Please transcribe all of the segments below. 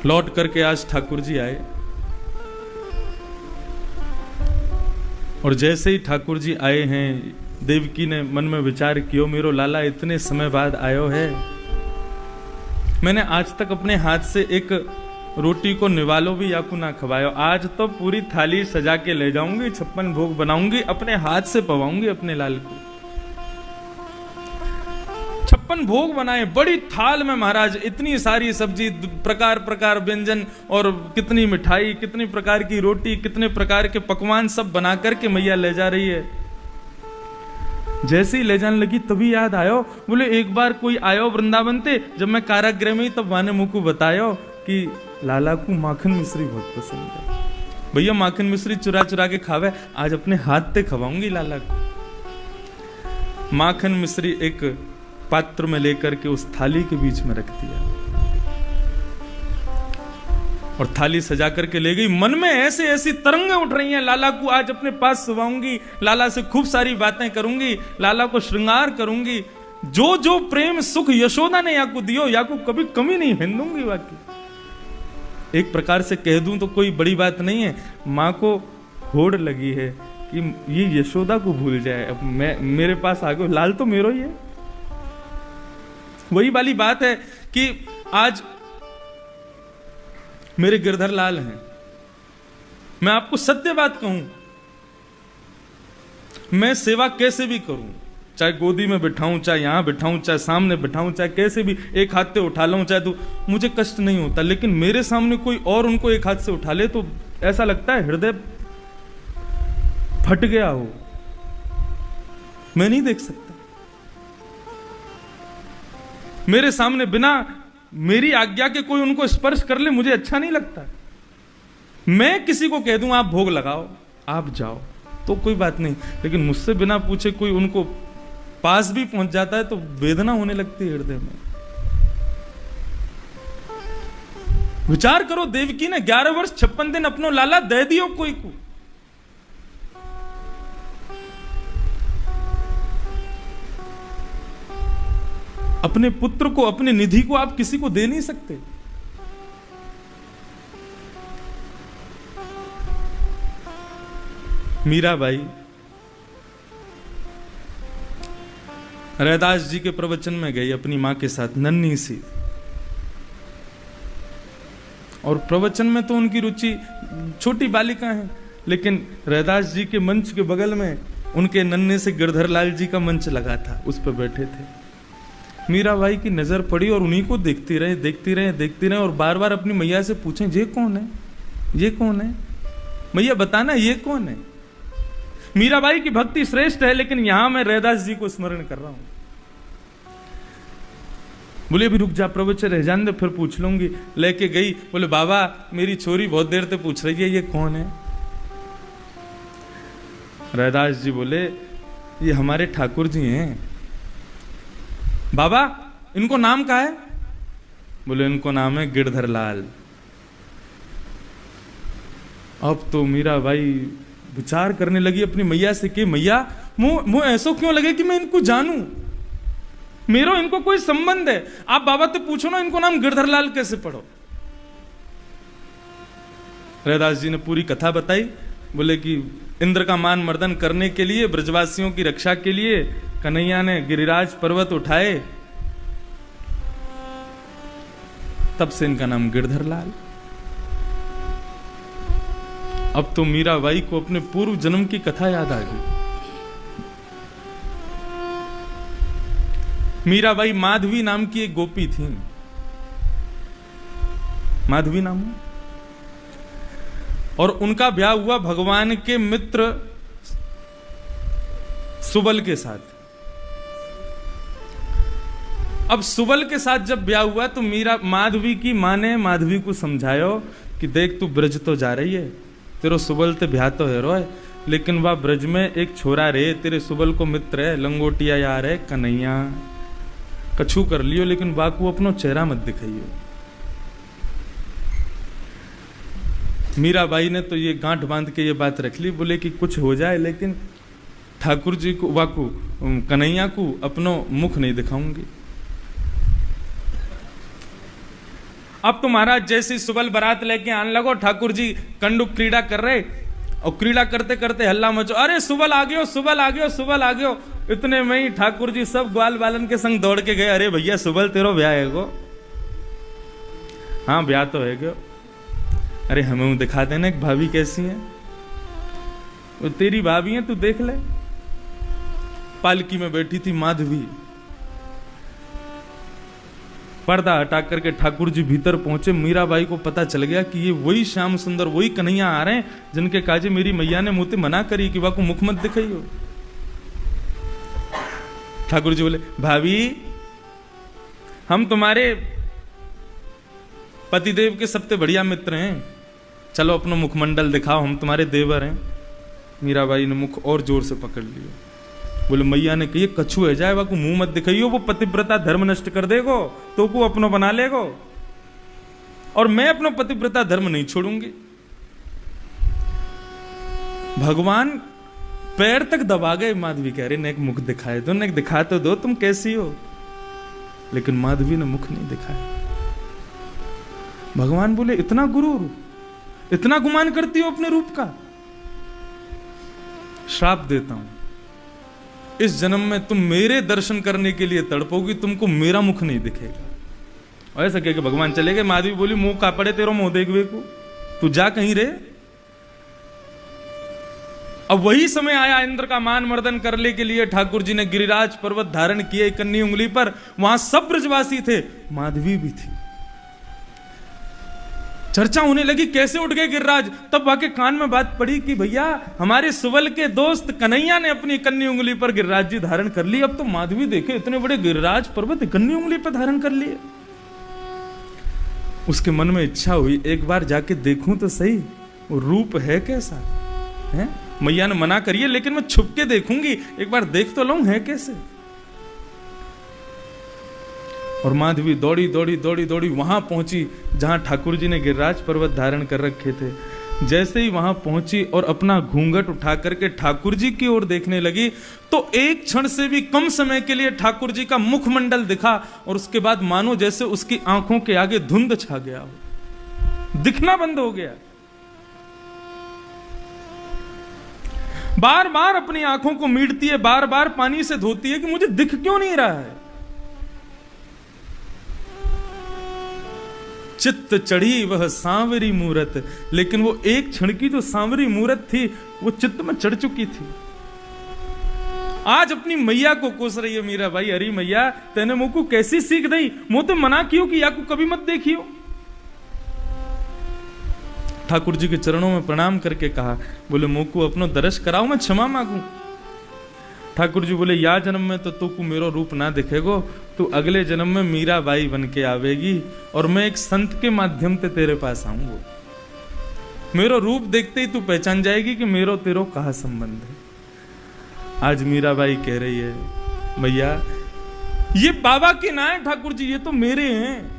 लौट करके आज ठाकुर जी आए और जैसे ही ठाकुर जी आए हैं, देवकी ने मन में विचार कियो, मेरो लाला इतने समय बाद आयो है, मैंने आज तक अपने हाथ से एक रोटी को निवालो भी याकू ना खवायो, आज तो पूरी थाली सजा के ले जाऊंगी, 56 भोग बनाऊंगी, अपने हाथ से पवाऊंगी अपने लाल को। 56 भोग बनाए बड़ी थाल में महाराज, इतनी सारी सब्जी, प्रकार प्रकार व्यंजन और कितनी मिठाई, कितनी प्रकार की रोटी, कितने प्रकार के पकवान सब बना करके मैया ले जा रही है। जैसे ही ले जाने लगी तभी याद आयो, बोले एक बार कोई आयो वृंदावन ते, जब मैं कारागृह में, तब वाने मुंह को बतायो कि लाला को माखन मिश्री बहुत पसंद है, भैया माखन मिश्री चुरा चुरा के खावे, आज अपने हाथ से खवाऊंगी लाला को। माखन मिश्री एक पात्र में लेकर के उस थाली के बीच में रख दिया और थाली सजा करके ले गई। मन में ऐसे ऐसी तरंगें उठ रही हैं, लाला को आज अपने पास सुवाऊंगी, लाला से खूब सारी बातें करूंगी, लाला को श्रृंगार करूंगी, जो जो प्रेम सुख यशोदा ने याकू दियो, याकू कभी कमी नहीं हिंदूंगी। बाकी एक प्रकार से कह दूं तो कोई बड़ी बात नहीं है, माँ को होड़ लगी है कि ये यशोदा को भूल जाए, अब मैं मेरे पास आ गया, लाल तो मेरो ही है। वही वाली बात है कि आज मेरे गिरधर लाल हैं, मैं आपको सत्य बात कहूं, मैं सेवा कैसे भी करूं, चाहे गोदी में बिठाऊं, चाहे यहां बिठाऊं, चाहे सामने बिठाऊं, चाहे कैसे भी एक हाथ से उठा लूं, चाहे तो मुझे कष्ट नहीं होता, लेकिन मेरे सामने कोई और उनको एक हाथ से उठा ले तो ऐसा लगता है हृदय फट गया हो, मैं नहीं देख सकता। मेरे सामने बिना मेरी आज्ञा के कोई उनको स्पर्श कर ले, मुझे अच्छा नहीं लगता। मैं किसी को कह दूं आप भोग लगाओ, आप जाओ, तो कोई बात नहीं, लेकिन मुझसे बिना पूछे कोई उनको पास भी पहुंच जाता है तो वेदना होने लगती है हृदय में। विचार करो, देवकी ने 11 वर्ष 56 दिन अपनो लाला दे दियो कोई को, अपने पुत्र को, अपने निधि को आप किसी को दे नहीं सकते। मीराबाई रैदास जी के प्रवचन में गई अपनी मां के साथ, नन्ही सी, और प्रवचन में तो उनकी रुचि छोटी बालिका है, लेकिन रैदास जी के मंच के बगल में उनके नन्हे से गिरधर लाल जी का मंच लगा था, उस पर बैठे थे। मीराबाई की नजर पड़ी और उन्हीं को देखती रहे, देखती रहे, देखती रहे, और बार बार अपनी मैया से पूछें, ये कौन है, ये कौन है, मैया बताना ये कौन है। मीराबाई की भक्ति श्रेष्ठ है, लेकिन यहां मैं रैदास जी को स्मरण कर रहा हूं। बोले अभी रुक जा, प्रवचन रह जाने दे, फिर पूछ लूंगी। लेके गई, बोले बाबा मेरी छोरी बहुत देर से पूछ रही है ये कौन है। रैदास जी बोले ये हमारे ठाकुर जी हैं। बाबा इनको नाम क्या है? बोले इनको नाम है गिरधर लाल। अब तो मीराबाई विचार करने लगी अपनी मैया से कि मैया मुझे ऐसा क्यों लगे कि मैं इनको जानूं, मेरो इनको कोई संबंध है, आप बाबा तो पूछो ना इनको नाम गिरधर लाल कैसे पढ़ो। रैदास जी ने पूरी कथा बताई। बोले कि इंद्र का मान मर्दन करने के लिए, ब्रजवासियों की रक्षा के लिए कन्हैया ने गिरिराज पर्वत उठाए, तब से इनका नाम गिरधर लाल। अब तो मीराबाई को अपने पूर्व जन्म की कथा याद आ गई। मीराबाई माधवी नाम की एक गोपी थी, माधवी नाम, और उनका ब्याह हुआ भगवान के मित्र सुबल के साथ। अब सुबल के साथ जब ब्याह हुआ तो माधवी की मां ने माधवी को समझायो कि देख तू ब्रज तो जा रही है, तेरो सुबल ते ब्याह तो है रोए, लेकिन वह ब्रज में एक छोरा रे, तेरे सुबल को मित्र है, लंगोटिया यार है, कन्हैया, कछु कर लियो, लेकिन बाकू अपनो चेहरा मत दिखाइयो। मीराबाई ने तो ये गांठ बांध के ये बात रख ली। बोले कि कुछ हो जाए, लेकिन ठाकुर जी को, वाकू कन्हैया को अपनो मुख नहीं दिखाऊंगी। अब तो महाराज जैसी सुबल बारात लेके आने लगो, ठाकुर जी कंडुक क्रीड़ा कर रहे, और क्रीड़ा करते करते हल्ला मचो, अरे सुबल आ गयो, सुबल आ गयो, सुबल आ गयो। इतने में ही ठाकुर जी सब ग्वाल बालन के संग दौड़ के गए, अरे भैया सुबल तेरो ब्याह है गो? हाँ ब्याह तो है गयो। अरे हमें दिखा देना एक भाभी कैसी है, वो तेरी भाभी है, तू देख ले। पालकी में बैठी थी माधवी, पर्दा हटा करके ठाकुर जी भीतर पहुंचे। मीराबाई को पता चल गया कि ये वही श्याम सुंदर, वही कन्हैया आ रहे हैं जिनके काजे मेरी मैया ने मुझे मना करी कि वाको मुख मत दिखाइयो। ठाकुर जी बोले, भाभी हम तुम्हारे पतिदेव के सबसे बढ़िया मित्र हैं, चलो अपना मुखमंडल दिखाओ, हम तुम्हारे देवर हैं। मीराबाई ने मुख और जोर से पकड़ लिया। बोले मैया ने कही कछु है जाए, वाको मुंह मत दिखाइयो, वो पतिव्रता धर्म नष्ट कर देगो, तो को अपनो बना लेगो, और मैं अपना पतिव्रता धर्म नहीं छोड़ूंगी। भगवान पैर तक दबा गए। माधवी कह रहे ने एक मुख दिखाए दो, ने दिखा तो दो तुम कैसी हो, लेकिन माधवी ने मुख नहीं दिखाया। भगवान बोले इतना गुरूर, इतना गुमान करती हो अपने रूप का, श्राप देता हूं, इस जन्म में तुम मेरे दर्शन करने के लिए तड़पोगी, तुमको मेरा मुख नहीं दिखेगा। और ऐसा कह के भगवान चले गए। माधवी बोली मुंह का पड़े तेरो मुंह देखवे को, तू जा कहीं रे। अब वही समय आया इंद्र का मान मर्दन करने के लिए। ठाकुर जी ने गिरिराज पर्वत धारण किए कन्नी उंगली पर, वहां सब ब्रजवासी थे, माधवी भी थी। चर्चा होने लगी कैसे उठ गए गिरिराज। तब वाके कान में बात पड़ी कि भैया हमारे सुबल के दोस्त कन्हैया ने अपनी कन्नी उंगली पर गिरिराज जी धारण कर ली। अब तो माधवी देखे इतने बड़े गिरिराज पर्वत कन्नी उंगली पर धारण कर लिए। उसके मन में इच्छा हुई एक बार जाके देखूं तो सही वो रूप है कैसा है। मैया ने मना करिए लेकिन मैं छुप के देखूंगी, एक बार देख तो लूं है कैसे। और माधवी दौड़ी दौड़ी दौड़ी दौड़ी वहां पहुंची जहां ठाकुर जी ने गिरिराज पर्वत धारण कर रखे थे। जैसे ही वहां पहुंची और अपना घूंघट उठा करके ठाकुर जी की ओर देखने लगी, तो एक क्षण से भी कम समय के लिए ठाकुर जी का मुखमंडल दिखा, और उसके बाद मानो जैसे उसकी आंखों के आगे धुंध छा गया हो, दिखना बंद हो गया। बार बार अपनी आंखों को मीटती है, बार बार पानी से धोती है कि मुझे दिख क्यों नहीं रहा है। चित्त चढ़ी वह सांवरी मूरत, लेकिन वो एक क्षण की जो सांवरी मूरत थी वो चित्त में चढ़ चुकी थी। आज अपनी मैया को कोस रही है मीराबाई, अरे मैया तेने मुंह को कैसी सीख दी, मुंह तो मना क्यों कि या को कभी मत देखियो। ठाकुर जी के चरणों में प्रणाम करके कहा, बोले मुंह को अपनो दर्श कराओ, मैं क्षमा मांगू। ठाकुर जी बोले या जन्म में तो तू को मेरो रूप ना दिखेगो, तू अगले जन्म में मीराबाई बन के आवेगी और मैं एक संत के माध्यम से तेरे पास आऊंगा। मेरो रूप देखते ही तू पहचान जाएगी कि मेरो तेरो कहा संबंध है। आज मीराबाई कह रही है भैया ये बाबा के ना है ठाकुर जी, ये तो मेरे हैं,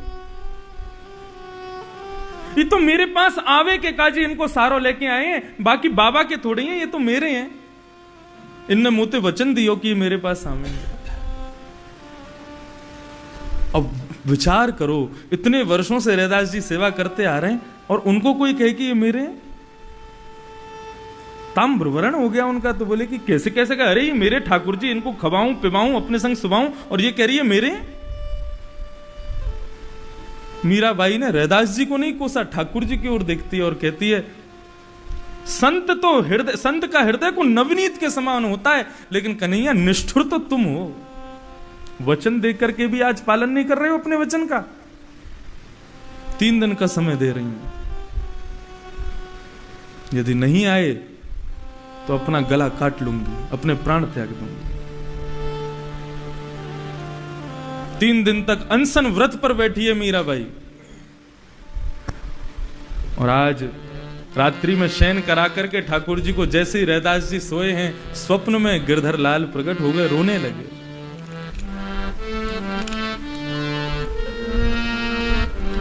ये तो मेरे पास आवे के काजी इनको सारो लेके आए हैं, बाकी बाबा के थोड़े हैं, ये तो मेरे हैं। इनने मुझे वचन दियो कि मेरे पास आवेंगे। अब विचार करो, इतने वर्षों से रैदास जी सेवा करते आ रहे हैं और उनको कोई कहे कि ये मेरे हैं। ताम्रवर्ण हो गया उनका, तो बोले कि कैसे कैसे कहा, अरे ये मेरे ठाकुर जी, इनको खवाऊं पिवाऊं अपने संग सुबाऊं और ये कह रही है मेरे। मीराबाई ने रैदास जी को नहीं कोसा, ठाकुर जी की ओर देखती है और कहती है संत तो हृदय, संत का हृदय को नवनीत के समान होता है, लेकिन कन्हैया निष्ठुर तो तुम हो। वचन दे करके भी आज पालन नहीं कर रहे हो अपने वचन का। 3 दिन का समय दे रही हूं, यदि नहीं आए तो अपना गला काट लूंगी, अपने प्राण त्याग दूंगी। 3 दिन तक अनशन व्रत पर बैठी है मीराबाई। और आज रात्रि में शयन करा करके ठाकुर जी को जैसे ही रैदास जी सोए हैं, स्वप्न में गिरधर लाल प्रकट हो गए, रोने लगे।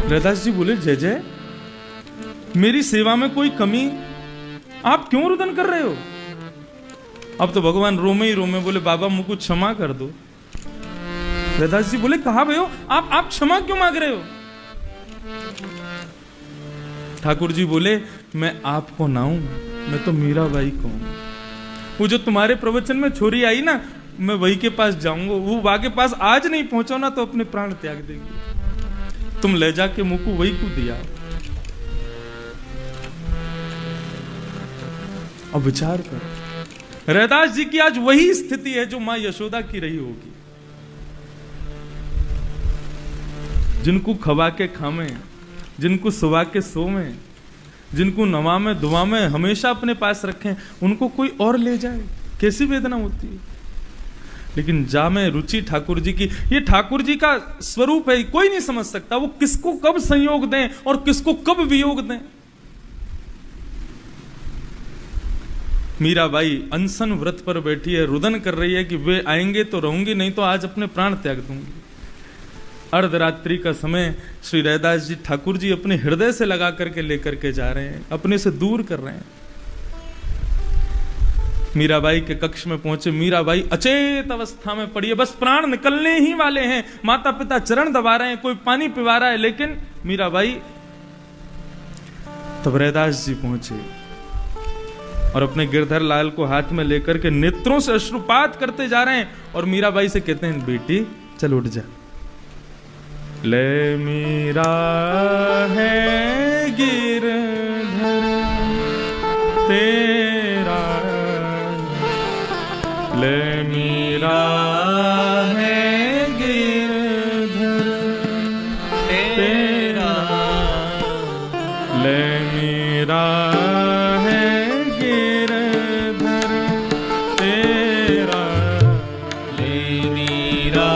रैदास जी बोले जय जय, मेरी सेवा में कोई कमी, आप क्यों रुदन कर रहे हो। अब तो भगवान रोमे ही रोमे बोले बाबा मुझको क्षमा कर दो। रैदास जी बोले कहा भयो, आप क्षमा क्यों मांग रहे हो। ठाकुर जी बोले, मैं आपको ना हूं, मैं तो मीराबाई को हूं। वो जो तुम्हारे प्रवचन में छोरी आई ना, मैं वही के पास जाऊंगा। वो वहां के पास आज नहीं पहुंचो ना तो अपने प्राण त्याग देंगे। तुम ले जाके मुंह को वही को दिया। अब विचार कर, रैदास जी की आज वही स्थिति है जो मां यशोदा की रही होगी। जिनको खवा के खामे, जिनको सुवा के सोवे, जिनको नवा में दुआ में हमेशा अपने पास रखें, उनको कोई और ले जाए, कैसी वेदना होती है। लेकिन जा में रुचि ठाकुर जी की, ये ठाकुर जी का स्वरूप है, कोई नहीं समझ सकता वो किसको कब संयोग दें और किसको कब वियोग दें। मीराबाई अनशन व्रत पर बैठी है, रुदन कर रही है कि वे आएंगे तो रहूंगी, नहीं तो आज अपने प्राण त्याग दूंगी। अर्धरात्रि का समय श्री रैदास जी ठाकुर जी अपने हृदय से लगा करके लेकर के जा रहे हैं, अपने से दूर कर रहे हैं। मीराबाई के कक्ष में पहुंचे, मीराबाई अचेत अवस्था में पड़ी है, बस प्राण निकलने ही वाले हैं। माता पिता चरण दबा रहे हैं, कोई पानी पिवा रहा है, लेकिन मीराबाई। तब रैदास जी पहुंचे और अपने गिरधर लाल को हाथ में लेकर के नेत्रों से अश्रुपात करते जा रहे हैं और मीराबाई से कहते हैं, बेटी चल उठ जा। ले मीरा है गिरधर तेरा, ले मीरा है गिरधर तेरा, ले मीरा है गिरधर तेरा, ले मीरा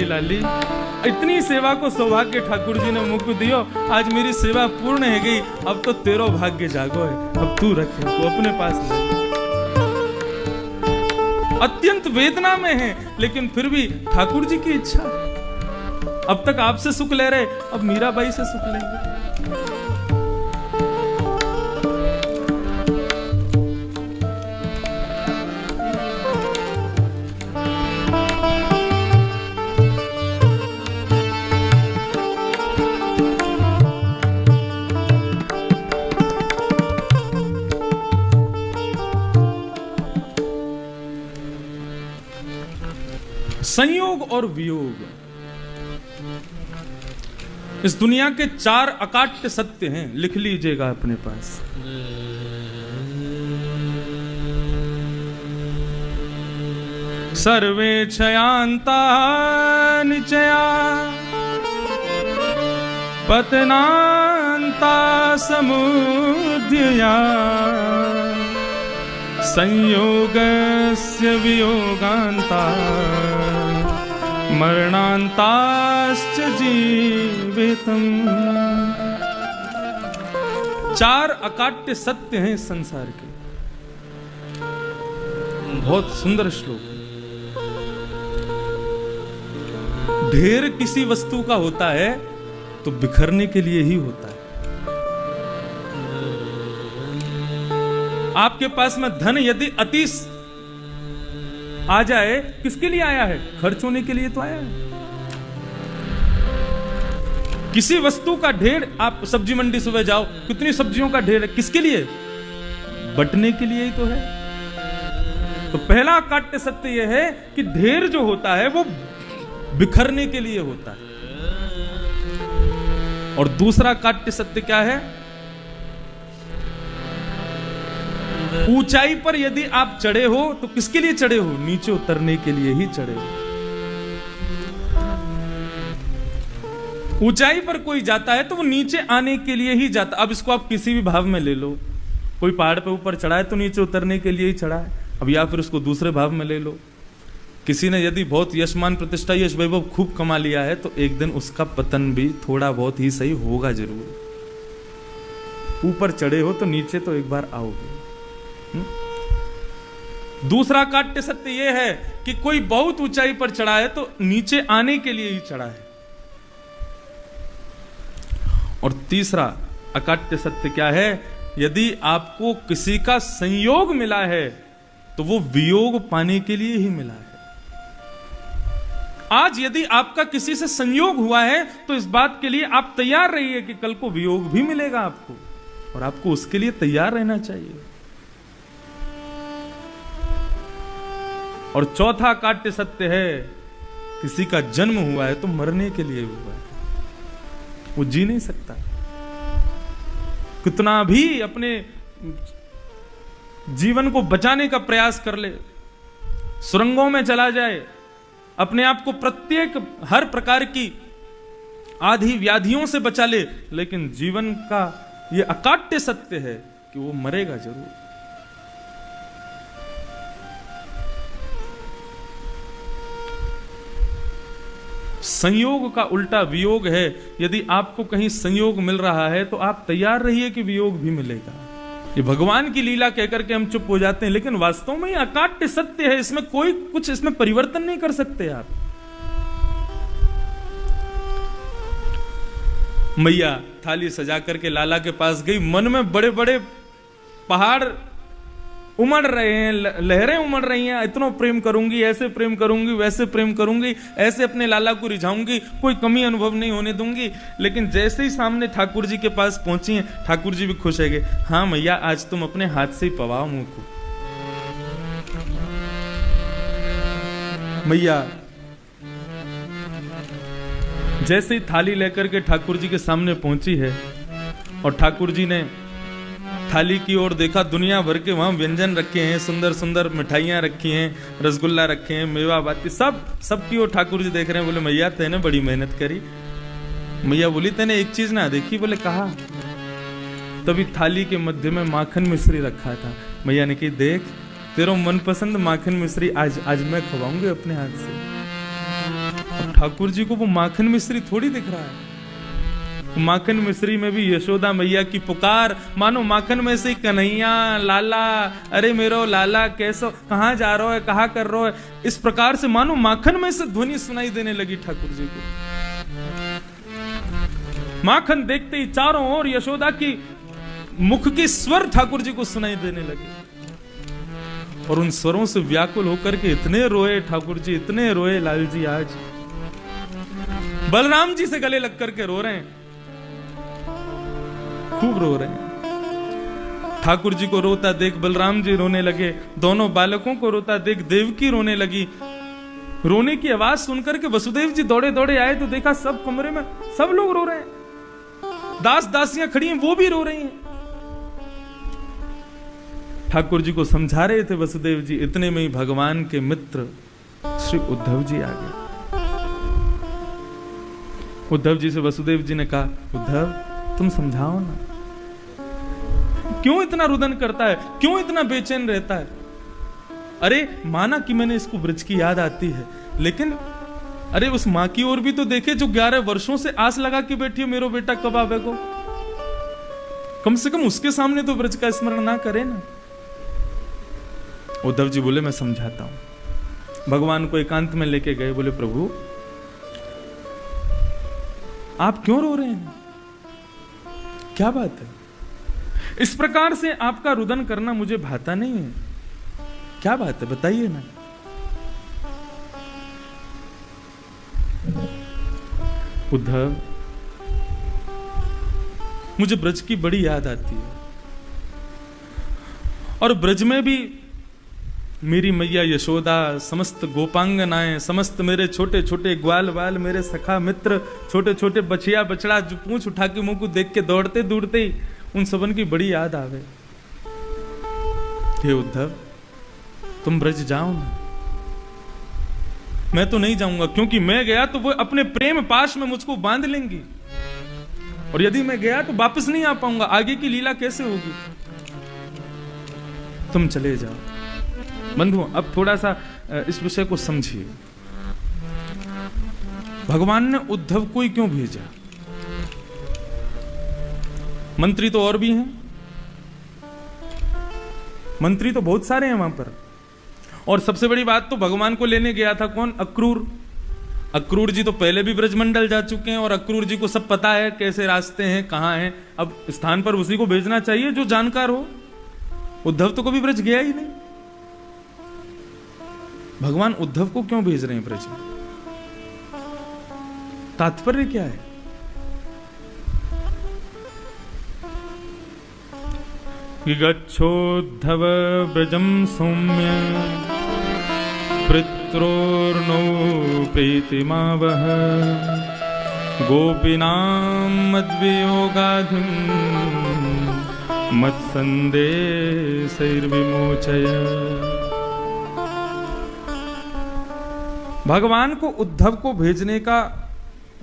लाली, इतनी सेवा को सौभाग्य ठाकुर जी ने मुझको दियो, आज मेरी सेवा पूर्ण है गई, अब तो तेरो भाग्य जागो है, अब तू रखे, तू अपने पास ले। अत्यंत वेदना में है, लेकिन फिर भी ठाकुर जी की इच्छा, अब तक आपसे सुख ले रहे, अब मीराबाई से सुख लेंगे। संयोग और वियोग, इस दुनिया के 4 अकाट्य सत्य हैं, लिख लीजिएगा अपने पास। सर्वे क्षयांता निचया, पतनांता समुदया, संयोगस्य वियोगांता, मरणांताश्च जीवितम्। 4 अकाट्य सत्य हैं संसार के। बहुत सुंदर श्लोक है। ढेर किसी वस्तु का होता है तो बिखरने के लिए ही होता है। आपके पास में धन यदि अति आ जाए, किसके लिए आया है? खर्च होने के लिए तो आया है। किसी वस्तु का ढेर, आप सब्जी मंडी सुबह जाओ, कितनी सब्जियों का ढेर है, किसके लिए? बंटने के लिए ही तो है। तो पहला काट्य सत्य यह है कि ढेर जो होता है वो बिखरने के लिए होता है। और दूसरा काट्य सत्य क्या है? ऊंचाई पर यदि आप चढ़े हो तो किसके लिए चढ़े हो? नीचे उतरने के लिए ही चढ़े हो। ऊंचाई पर कोई जाता है तो वो नीचे आने के लिए ही जाता। अब इसको आप किसी भी भाव में ले लो, कोई पहाड़ पे ऊपर चढ़ा है तो नीचे उतरने के लिए ही चढ़ा है। अब या फिर उसको दूसरे भाव में ले लो, किसी ने यदि बहुत यशमान प्रतिष्ठा यश वैभव खूब कमा लिया है तो एक दिन उसका पतन भी थोड़ा बहुत ही सही होगा जरूर। ऊपर चढ़े हो तो नीचे तो एक बार आओगे। दूसरा काट्य सत्य यह है कि कोई बहुत ऊंचाई पर चढ़ा है तो नीचे आने के लिए ही चढ़ा है। और तीसरा अकाट्य सत्य क्या है? यदि आपको किसी का संयोग मिला है तो वो वियोग पाने के लिए ही मिला है। आज यदि आपका किसी से संयोग हुआ है तो इस बात के लिए आप तैयार रहिए कि कल को वियोग भी मिलेगा आपको, और आपको उसके लिए तैयार रहना चाहिए। और चौथा काट्य सत्य है, किसी का जन्म हुआ है तो मरने के लिए हुआ है, वो जी नहीं सकता। कितना भी अपने जीवन को बचाने का प्रयास कर ले, सुरंगों में चला जाए, अपने आप को प्रत्येक हर प्रकार की आधि व्याधियों से बचा ले, लेकिन जीवन का यह अकाट्य सत्य है कि वो मरेगा जरूर। संयोग का उल्टा वियोग है। यदि आपको कहीं संयोग मिल रहा है तो आप तैयार रहिए कि वियोग भी मिलेगा। ये भगवान की लीला कहकर के हम चुप हो जाते हैं, लेकिन वास्तव में ये अकाट्य सत्य है। इसमें कोई कुछ इसमें परिवर्तन नहीं कर सकते आप। मैया थाली सजा करके लाला के पास गई, मन में बड़े बड़े पहाड़ उमड़ रहे हैं, लहरें उमड़ रही हैं। इतना प्रेम करूंगी, ऐसे प्रेम करूंगी, वैसे प्रेम करूंगी, ऐसे अपने लाला को रिझाऊंगी, कोई कमी अनुभव नहीं होने दूंगी। लेकिन जैसे ही सामने ठाकुर जी के पास पहुंची हैं, ठाकुर जी भी खुश है गए। हाँ मैया, आज तुम अपने हाथ से ही पवाओ मुंह को। मैया जैसे ही थाली लेकर के ठाकुर जी के सामने पहुंची है और ठाकुर जी ने थाली की ओर देखा, दुनिया भर के वहां व्यंजन रखे हैं, सुंदर सुंदर मिठाइयां रखी हैं, रसगुल्ला रखे हैं, मेवा बाती, सब की ओर ठाकुर जी देख रहे हैं। बोले मैया तेने बड़ी मेहनत करी। मैया बोली तेने एक चीज ना देखी? बोले कहा? तभी थाली के मध्य में माखन मिश्री रखा था। मैया ने कही देख, तेरा मनपसंद माखन मिश्री आज मैं खवाऊंगी अपने हाथ से। अब ठाकुर जी को वो माखन मिश्री थोड़ी दिख रहा है। माखन मिश्री में भी यशोदा मैया की पुकार, मानो माखन में से कन्हैया, लाला, अरे मेरो लाला कैसो, कहां जा रहा है, कहां कर रहा है, इस प्रकार से मानो माखन में से ध्वनि सुनाई देने लगी ठाकुर जी को। माखन देखते ही चारों ओर यशोदा की मुख के स्वर ठाकुर जी को सुनाई देने लगे, और उन स्वरों से व्याकुल होकर के इतने रोए ठाकुर जी, इतने रोए लाल जी। आज बलराम जी से गले लग करके रो रहे हैं, खूब रो रहे हैं। ठाकुर जी को रोता देख बलराम जी रोने लगे, दोनों बालकों को रोता देख देवकी रोने लगी। रोने की आवाज सुनकर के वसुदेव जी दौड़े दौड़े आए तो देखा सब कमरे में सब लोग रो रहे हैं, दास दासियां खड़ी हैं, वो भी रो रही हैं। ठाकुर जी को समझा रहे थे वसुदेव जी, इतने में ही भगवान के मित्र श्री उद्धव जी आ गए। उद्धव जी से वसुदेव जी ने कहा, उद्धव तुम समझाओ ना, क्यों इतना रुदन करता है, क्यों इतना बेचैन रहता है? अरे माना कि मैंने इसको ब्रज की याद आती है, लेकिन अरे उस मां की ओर भी तो देखे जो 11 वर्षों से आस लगा के बैठी है मेरा बेटा कब आवेगा। कम से कम उसके सामने तो ब्रज का स्मरण ना करे ना। उद्धव जी बोले मैं समझाता हूं। भगवान को एकांत में लेके गए, बोले प्रभु आप क्यों रो रहे हैं, क्या बात है? इस प्रकार से आपका रुदन करना मुझे भाता नहीं है, क्या बात है बताइए ना। उद्धव मुझे ब्रज की बड़ी याद आती है, और ब्रज में भी मेरी मैया यशोदा, समस्त गोपांगनाएं, समस्त मेरे छोटे छोटे ग्वाल बाल, मेरे सखा मित्र, छोटे छोटे बछिया बछड़ा जो पूंछ उठा के मुंह को देख के दौड़ते दौड़ते ही उन सबन की बड़ी याद आवे। हे उद्धव तुम ब्रज जाओ ना, मैं तो नहीं जाऊंगा, क्योंकि मैं गया तो वो अपने प्रेम पाश में मुझको बांध लेंगी, और यदि मैं गया तो वापस नहीं आ पाऊंगा, आगे की लीला कैसे होगी। तुम चले जाओ। बंधुओं, अब थोड़ा सा इस विषय को समझिए। भगवान ने उद्धव को ही क्यों भेजा? मंत्री तो और भी हैं, मंत्री तो बहुत सारे हैं वहां पर। और सबसे बड़ी बात तो भगवान को लेने गया था कौन? अक्रूर। अक्रूर जी तो पहले भी ब्रजमंडल जा चुके हैं और अक्रूर जी को सब पता है कैसे रास्ते हैं, कहां हैं। अब स्थान पर उसी को भेजना चाहिए जो जानकार हो। उद्धव तो कभी ब्रज गया ही नहीं। भगवान उद्धव को क्यों भेज रहे हैं ब्रज में? तात्पर्य क्या है? गच्छोद्धव ब्रजम सौम्य पित्रोर्नो प्रीतिमावह गोपीनां मद्वियोगाधिं मत्संदेशैर्विमोचय। भगवान को उद्धव को भेजने का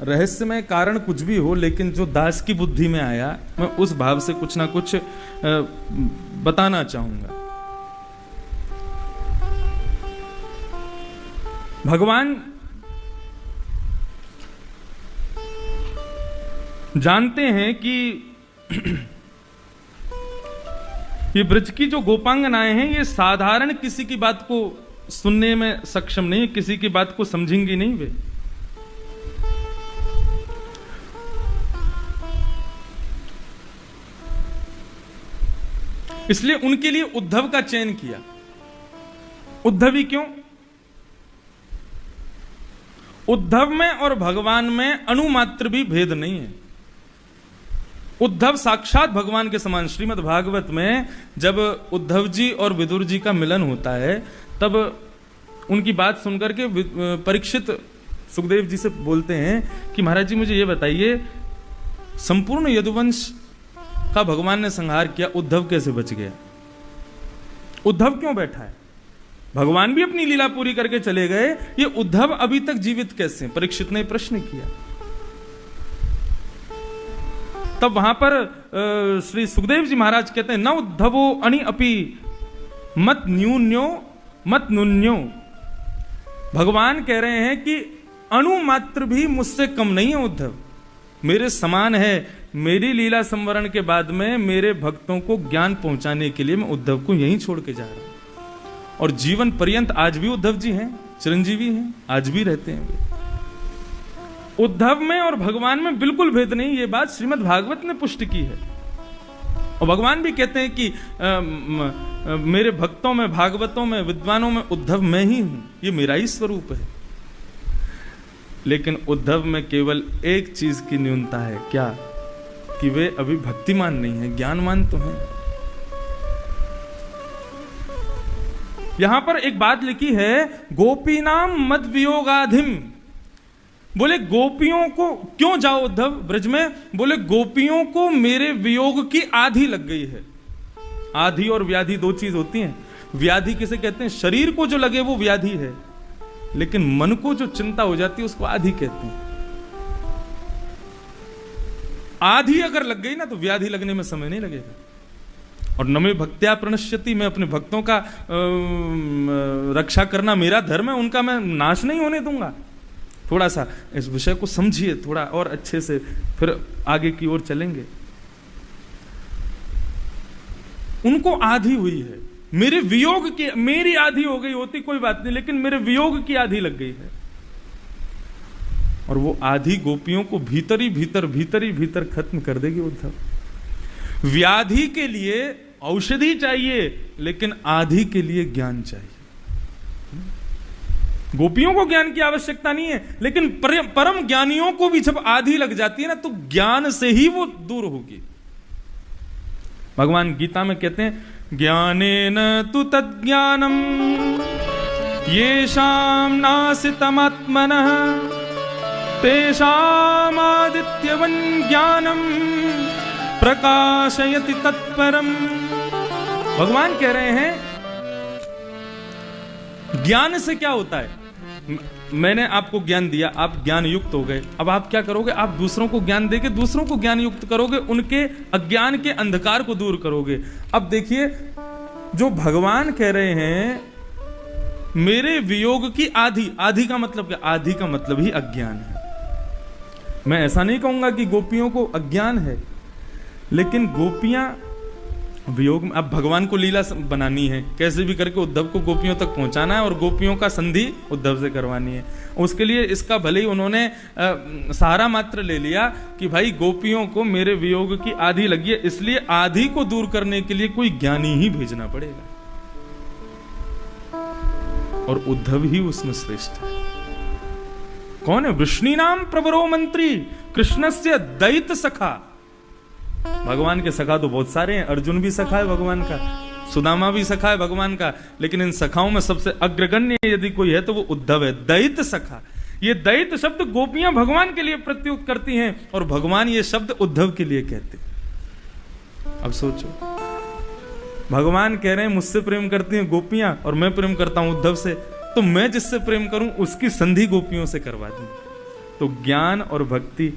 रहस्यमय कारण कुछ भी हो, लेकिन जो दास की बुद्धि में आया, मैं उस भाव से कुछ ना कुछ बताना चाहूंगा। भगवान जानते हैं कि ये ब्रज की जो गोपांगनाएं हैं, ये साधारण किसी की बात को सुनने में सक्षम नहीं, किसी की बात को समझेंगी नहीं वे। इसलिए उनके लिए उद्धव का चयन किया। उद्धव ही क्यों? उद्धव में और भगवान में अणुमात्र भी भेद नहीं है। उद्धव साक्षात भगवान के समान। श्रीमद् भागवत में जब उद्धव जी और विदुर जी का मिलन होता है, तब उनकी बात सुनकर के परीक्षित सुखदेव जी से बोलते हैं कि महाराज जी मुझे ये बताइए, संपूर्ण यदुवंश का भगवान ने संहार किया, उद्धव कैसे बच गया? उद्धव क्यों बैठा है? भगवान भी अपनी लीला पूरी करके चले गए, ये उद्धव अभी तक जीवित कैसे? परीक्षित ने प्रश्न किया। तब वहां पर श्री सुखदेव जी महाराज कहते हैं, न उद्धवो अनि अपि मत न्यून्यो मत नुन्यो। भगवान कह रहे हैं कि अणु मात्र भी मुझसे कम नहीं है उद्धव, मेरे समान है। मेरी लीला संवरण के बाद में मेरे भक्तों को ज्ञान पहुंचाने के लिए मैं उद्धव को यहीं छोड़ के जा रहा हूं। और जीवन पर्यंत आज भी उद्धव जी हैं, चिरंजीवी हैं, आज भी रहते हैं। उद्धव में और भगवान में बिल्कुल भेद नहीं, ये बात श्रीमद् भागवत ने पुष्टि की है। और भगवान भी कहते हैं कि मेरे भक्तों में, भागवतों में, विद्वानों में उद्धव मैं ही हूं, ये मेरा ही स्वरूप है। लेकिन उद्धव में केवल एक चीज की न्यूनता है, क्या? कि वे अभी भक्तिमान नहीं है, ज्ञानमान तो हैं। यहां पर एक बात लिखी है, गोपीनाम मद वियोगाधिम। बोले गोपियों को क्यों जाओ उद्धव ब्रज में? बोले गोपियों को मेरे वियोग की आधि लग गई है। आधि और व्याधि दो चीज होती हैं। व्याधि किसे कहते हैं? शरीर को जो लगे वो व्याधि है, लेकिन मन को जो चिंता हो जाती है उसको आधि कहते हैं। आधि अगर लग गई ना तो व्याधि लगने में समय नहीं लगेगा। और नमे भक्त्या प्रणश्यति, मैं अपने भक्तों का रक्षा करना मेरा धर्म है, उनका मैं नाश नहीं होने दूंगा। थोड़ा सा इस विषय को समझिए, थोड़ा और अच्छे से, फिर आगे की ओर चलेंगे। उनको आधि हुई है, मेरे वियोग की, मेरी आधि हो गई होती कोई बात नहीं, लेकिन मेरे वियोग की आधि लग गई है। और वो आधि गोपियों को भीतर ही भीतर खत्म कर देगी उद्धव। व्याधि के लिए औषधि चाहिए, लेकिन आधि के लिए ज्ञान चाहिए। गोपियों को ज्ञान की आवश्यकता नहीं है, लेकिन परम ज्ञानियों को भी जब आधि लग जाती है ना, तो ज्ञान से ही वो दूर होगी। भगवान गीता में कहते हैं, ज्ञानेन तु तज्ज्ञानम येषां नासितमात्मनः तेषाम् आदित्यवन् ज्ञानम प्रकाशयति तत्परम। भगवान कह रहे हैं ज्ञान से क्या होता है? मैंने आपको ज्ञान दिया, आप ज्ञान युक्त हो गए। अब आप क्या करोगे? आप दूसरों को ज्ञान देके दूसरों को ज्ञान युक्त करोगे, उनके अज्ञान के अंधकार को दूर करोगे। अब देखिए, जो भगवान कह रहे हैं मेरे वियोग की आधी, आधी का मतलब क्या? आधी का मतलब ही अज्ञान है। मैं ऐसा नहीं कहूंगा कि गोपियों को अज्ञान है, लेकिन गोपियां वियोग में, अब भगवान को लीला बनानी है, कैसे भी करके उद्धव को गोपियों तक पहुंचाना है और गोपियों का संधि उद्धव से करवानी है। उसके लिए इसका भले ही उन्होंने सहारा मात्र ले लिया कि भाई गोपियों को मेरे वियोग की आधी लगी है, इसलिए आधी को दूर करने के लिए कोई ज्ञानी ही भेजना पड़ेगा, और उद्धव ही उसमें श्रेष्ठ है। कौन है? वृष्णि नाम प्रवरो मंत्री कृष्णस्य दैत सखा। भगवान के सखा तो बहुत सारे हैं, अर्जुन भी सखा है भगवान का, सुदामा भी सखा है भगवान का, लेकिन इन सखाओं में सबसे अग्रगण्य यदि कोई है तो वो उद्धव है। दैत सखा, ये दैत शब्द गोपियां भगवान के लिए प्रत्युक्त करती हैं और भगवान ये शब्द उद्धव के लिए कहते हैं। अब सोचो, भगवान कह रहे हैं मुझसे प्रेम करती हैं गोपियां और मैं प्रेम करता हूं उद्धव से, तो मैं जिससे प्रेम करूं उसकी संधि गोपियों से करवा दूं, तो ज्ञान और भक्ति,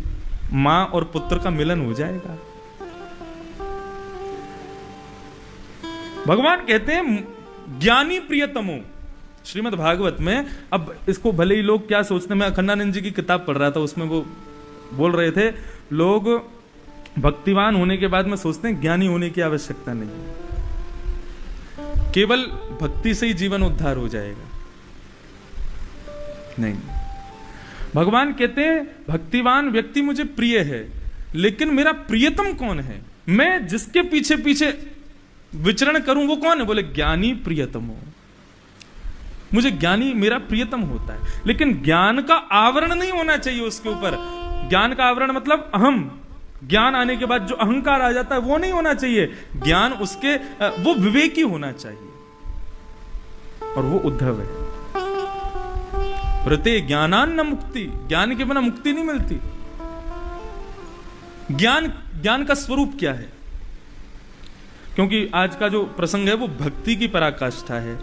मां और पुत्र का मिलन हो जाएगा। भगवान कहते हैं ज्ञानी प्रियतमो श्रीमद् भागवत में। अब इसको भले ही लोग क्या सोचते हैं, मैं अखंडानंद जी की किताब पढ़ रहा था, उसमें वो बोल रहे थे लोग भक्तिवान होने के बाद में सोचते हैं ज्ञानी होने की आवश्यकता नहीं है, केवल भक्ति से ही जीवन उद्धार हो जाएगा। नहीं, भगवान कहते हैं भक्तिवान व्यक्ति मुझे प्रिय है, लेकिन मेरा प्रियतम कौन है? मैं जिसके पीछे पीछे विचरण करूं वो कौन है? बोले ज्ञानी प्रियतम हो। मुझे ज्ञानी मेरा प्रियतम होता है, लेकिन ज्ञान का आवरण नहीं होना चाहिए उसके ऊपर। ज्ञान का आवरण मतलब अहम, ज्ञान आने के बाद जो अहंकार आ जाता है वो नहीं होना चाहिए। ज्ञान उसके वो विवेकी होना चाहिए, और वो उद्धव है। प्रते ज्ञानान्न मुक्ति, ज्ञान के बिना मुक्ति नहीं मिलती। ज्ञान का स्वरूप क्या है? क्योंकि आज का जो प्रसंग है वो भक्ति की पराकाष्ठा है,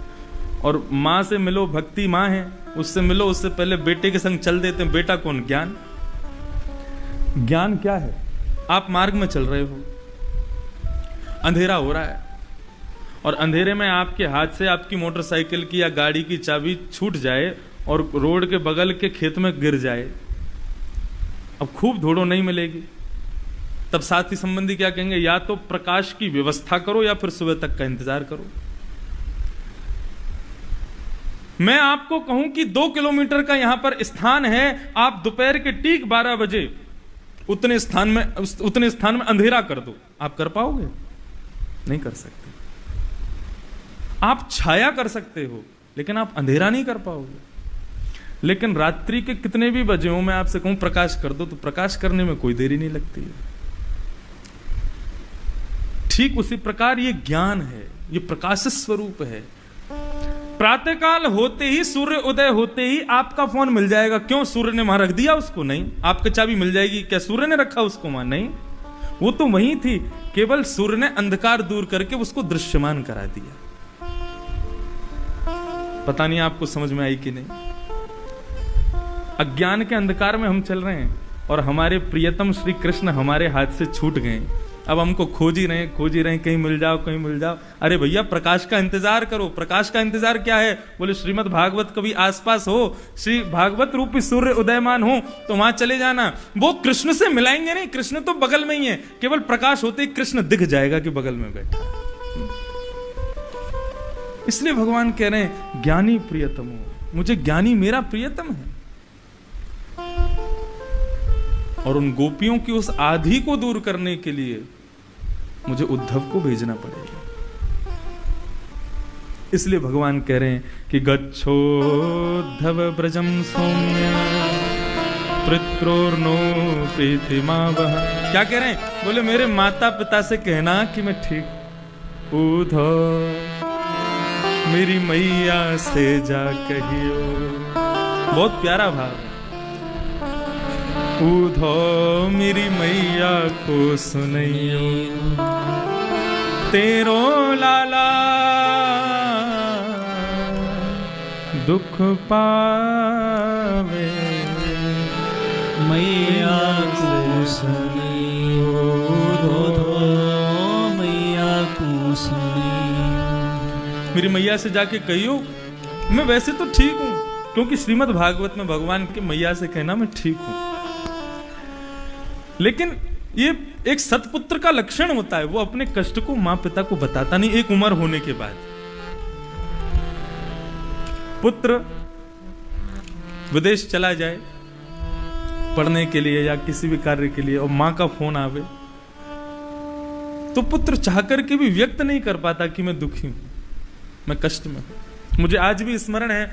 और मां से मिलो, भक्ति मां है, उससे मिलो, उससे पहले बेटे के संग चल देते हैं। बेटा कौन? ज्ञान। ज्ञान क्या है? आप मार्ग में चल रहे हो, अंधेरा हो रहा है, और अंधेरे में आपके हाथ से आपकी मोटरसाइकिल की या गाड़ी की चाबी छूट जाए और रोड के बगल के खेत में गिर जाए। अब खूब ढूंढो, नहीं मिलेगी, तब साथी संबंधी क्या कहेंगे? या तो प्रकाश की व्यवस्था करो या फिर सुबह तक का इंतजार करो। मैं आपको कहूं कि 2 किलोमीटर का यहां पर स्थान है, आप दोपहर के ठीक 12 बजे उतने स्थान में अंधेरा कर दो, आप कर पाओगे? नहीं कर सकते। आप छाया कर सकते हो, लेकिन आप अंधेरा नहीं कर पाओगे। लेकिन रात्रि के कितने भी बजे हो, मैं आपसे कहूं प्रकाश कर दो, तो प्रकाश करने में कोई देरी नहीं लगती है। ठीक उसी प्रकार ये ज्ञान है, ये प्रकाश स्वरूप है। प्रातःकाल होते ही, सूर्य उदय होते ही आपका फोन मिल जाएगा। क्यों? सूर्य ने वहां रख दिया उसको? नहीं। आपकी चाबी मिल जाएगी, क्या सूर्य ने रखा उसको वहां? नहीं, वो तो वहीं थी, केवल सूर्य ने अंधकार दूर करके उसको दृश्यमान करा दिया। पता नहीं आपको समझ में आई कि नहीं? अज्ञान के अंधकार में हम चल रहे हैं और हमारे प्रियतम श्री कृष्ण हमारे हाथ से छूट गए। अब हमको खोज ही रहे हैं, कहीं मिल जाओ, कहीं मिल जाओ। अरे भैया, प्रकाश का इंतजार करो। प्रकाश का इंतजार क्या है? बोले श्रीमद् भागवत कभी आसपास हो, श्री भागवत रूपी सूर्य उदयमान हो, तो वहां चले जाना। वो कृष्ण से मिलाएंगे नहीं, कृष्ण तो बगल में ही है, केवल प्रकाश होते ही कृष्ण दिख जाएगा कि बगल में बैठा। इसलिए भगवान कह रहे हैं ज्ञानी प्रियतम हो, मुझे ज्ञानी मेरा प्रियतम है। और उन गोपियों की उस आधी को दूर करने के लिए मुझे उद्धव को भेजना पड़ेगा। इसलिए भगवान कह रहे हैं कि गच्छोद्धव ब्रजम सौम्य पित्रोर्नो प्रीतिमावह। क्या कह रहे हैं? बोले मेरे माता पिता से कहना कि मैं ठीक। उद्धव मेरी मैया से जा कहियो। बहुत प्यारा भाव। उद्धव मेरी मैया को सुनइयो, तेरो लाला दुख पावे, मैया को सुनियो धो, मैया को सुनियो। मेरी मैया से जाके कहियो मैं वैसे तो ठीक हूं, क्योंकि श्रीमद् भागवत में भगवान के मैया से कहना मैं ठीक हूं, लेकिन ये एक सतपुत्र का लक्षण होता है, वो अपने कष्ट को मां पिता को बताता नहीं। एक उम्र होने के बाद पुत्र विदेश चला जाए पढ़ने के लिए या किसी भी कार्य के लिए, और मां का फोन आवे, तो पुत्र चाहकर के भी व्यक्त नहीं कर पाता कि मैं दुखी हूं, मैं कष्ट में हूं। मुझे आज भी स्मरण है,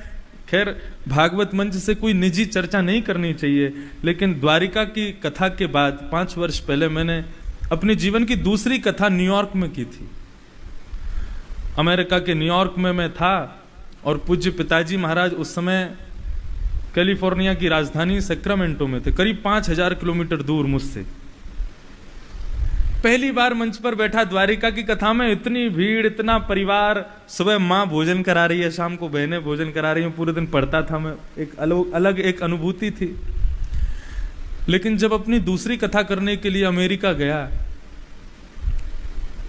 खैर भागवत मंच से कोई निजी चर्चा नहीं करनी चाहिए, लेकिन द्वारिका की कथा के बाद 5 वर्ष पहले मैंने अपने जीवन की दूसरी कथा न्यूयॉर्क में की थी। अमेरिका के न्यूयॉर्क में मैं था, और पूज्य पिताजी महाराज उस समय कैलिफोर्निया की राजधानी सैक्रामेंटो में थे, करीब 5000 किलोमीटर दूर मुझसे। पहली बार मंच पर बैठा द्वारिका की कथा में, इतनी भीड़, इतना परिवार, सुबह माँ भोजन करा रही है, शाम को बहनें भोजन करा रही हैं, पूरे दिन पढ़ता था मैं, एक अलग एक अनुभूति थी। लेकिन जब अपनी दूसरी कथा करने के लिए अमेरिका गया,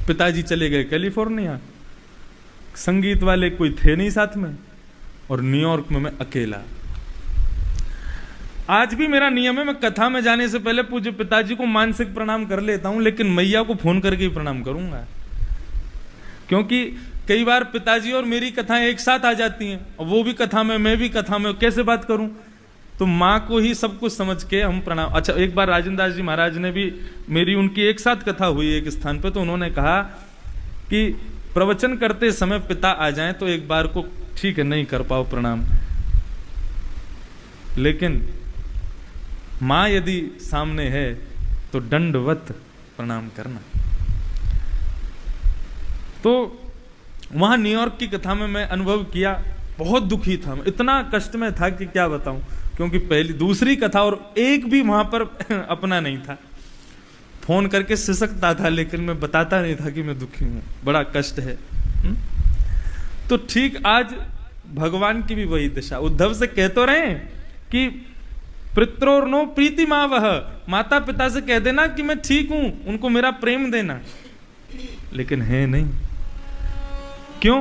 पिताजी चले गए कैलिफोर्निया, संगीत वाले कोई थे नहीं साथ में, और न्यूयॉर्क में मैं अकेला। आज भी मेरा नियम है, मैं कथा में जाने से पहले पूज्य पिताजी को मानसिक प्रणाम कर लेता हूं, लेकिन मैया को फोन करके ही प्रणाम करूंगा, क्योंकि कई बार पिताजी और मेरी कथाएं एक साथ आ जाती हैं, और वो भी कथा में, मैं भी कथा में, कैसे बात करूं? तो माँ को ही सब कुछ समझ के हम प्रणाम। अच्छा, एक बार राजेंद्र दास जी महाराज ने भी, मेरी उनकी एक साथ कथा हुई एक स्थान पे, तो उन्होंने कहा कि प्रवचन करते समय पिता आ जाएं तो एक बार को ठीक है, नहीं कर पाओ प्रणाम, लेकिन मां यदि सामने है तो दंडवत प्रणाम करना। तो वहां न्यूयॉर्क की कथा में मैं अनुभव किया, बहुत दुखी था, इतना कष्ट में था कि क्या बताऊं, क्योंकि पहली दूसरी कथा और एक भी वहां पर अपना नहीं था। फोन करके सिसकता था, लेकिन मैं बताता नहीं था कि मैं दुखी हूं, बड़ा कष्ट है। तो ठीक आज भगवान की भी वही दशा। उद्धव से कह तो रहे कि पित्रोर्नो प्रीति मावह, माता पिता से कह देना कि मैं ठीक हूं, उनको मेरा प्रेम देना, लेकिन है नहीं। क्यों?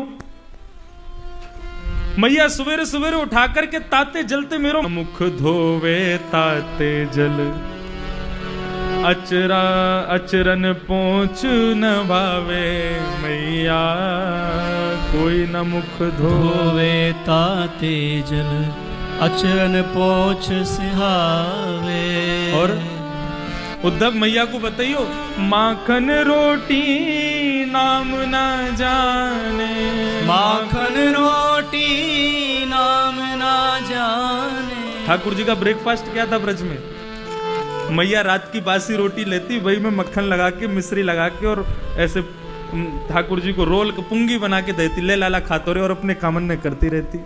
मैया सवेरे सवेरे उठा करके ताते जलते मेरो मुख धोवे ताते जल, अचरा अचरन पोंछ न भावे, मैया कोई न मुख धोवे ताते जल, अचरन पोंछ सिहावे। और उद्धव मैया को बताइयो, माखन रोटी नाम ना जाने, माखन रोटी नाम ना जाने। ठाकुर जी का ब्रेकफास्ट क्या था ब्रज में? मैया रात की बासी रोटी लेती, वही में मक्खन लगा के, मिश्री लगा के, और ऐसे ठाकुर जी को रोल पुंगी बना के देती, ले लाला खातो रहे, और अपने कामन में करती रहती।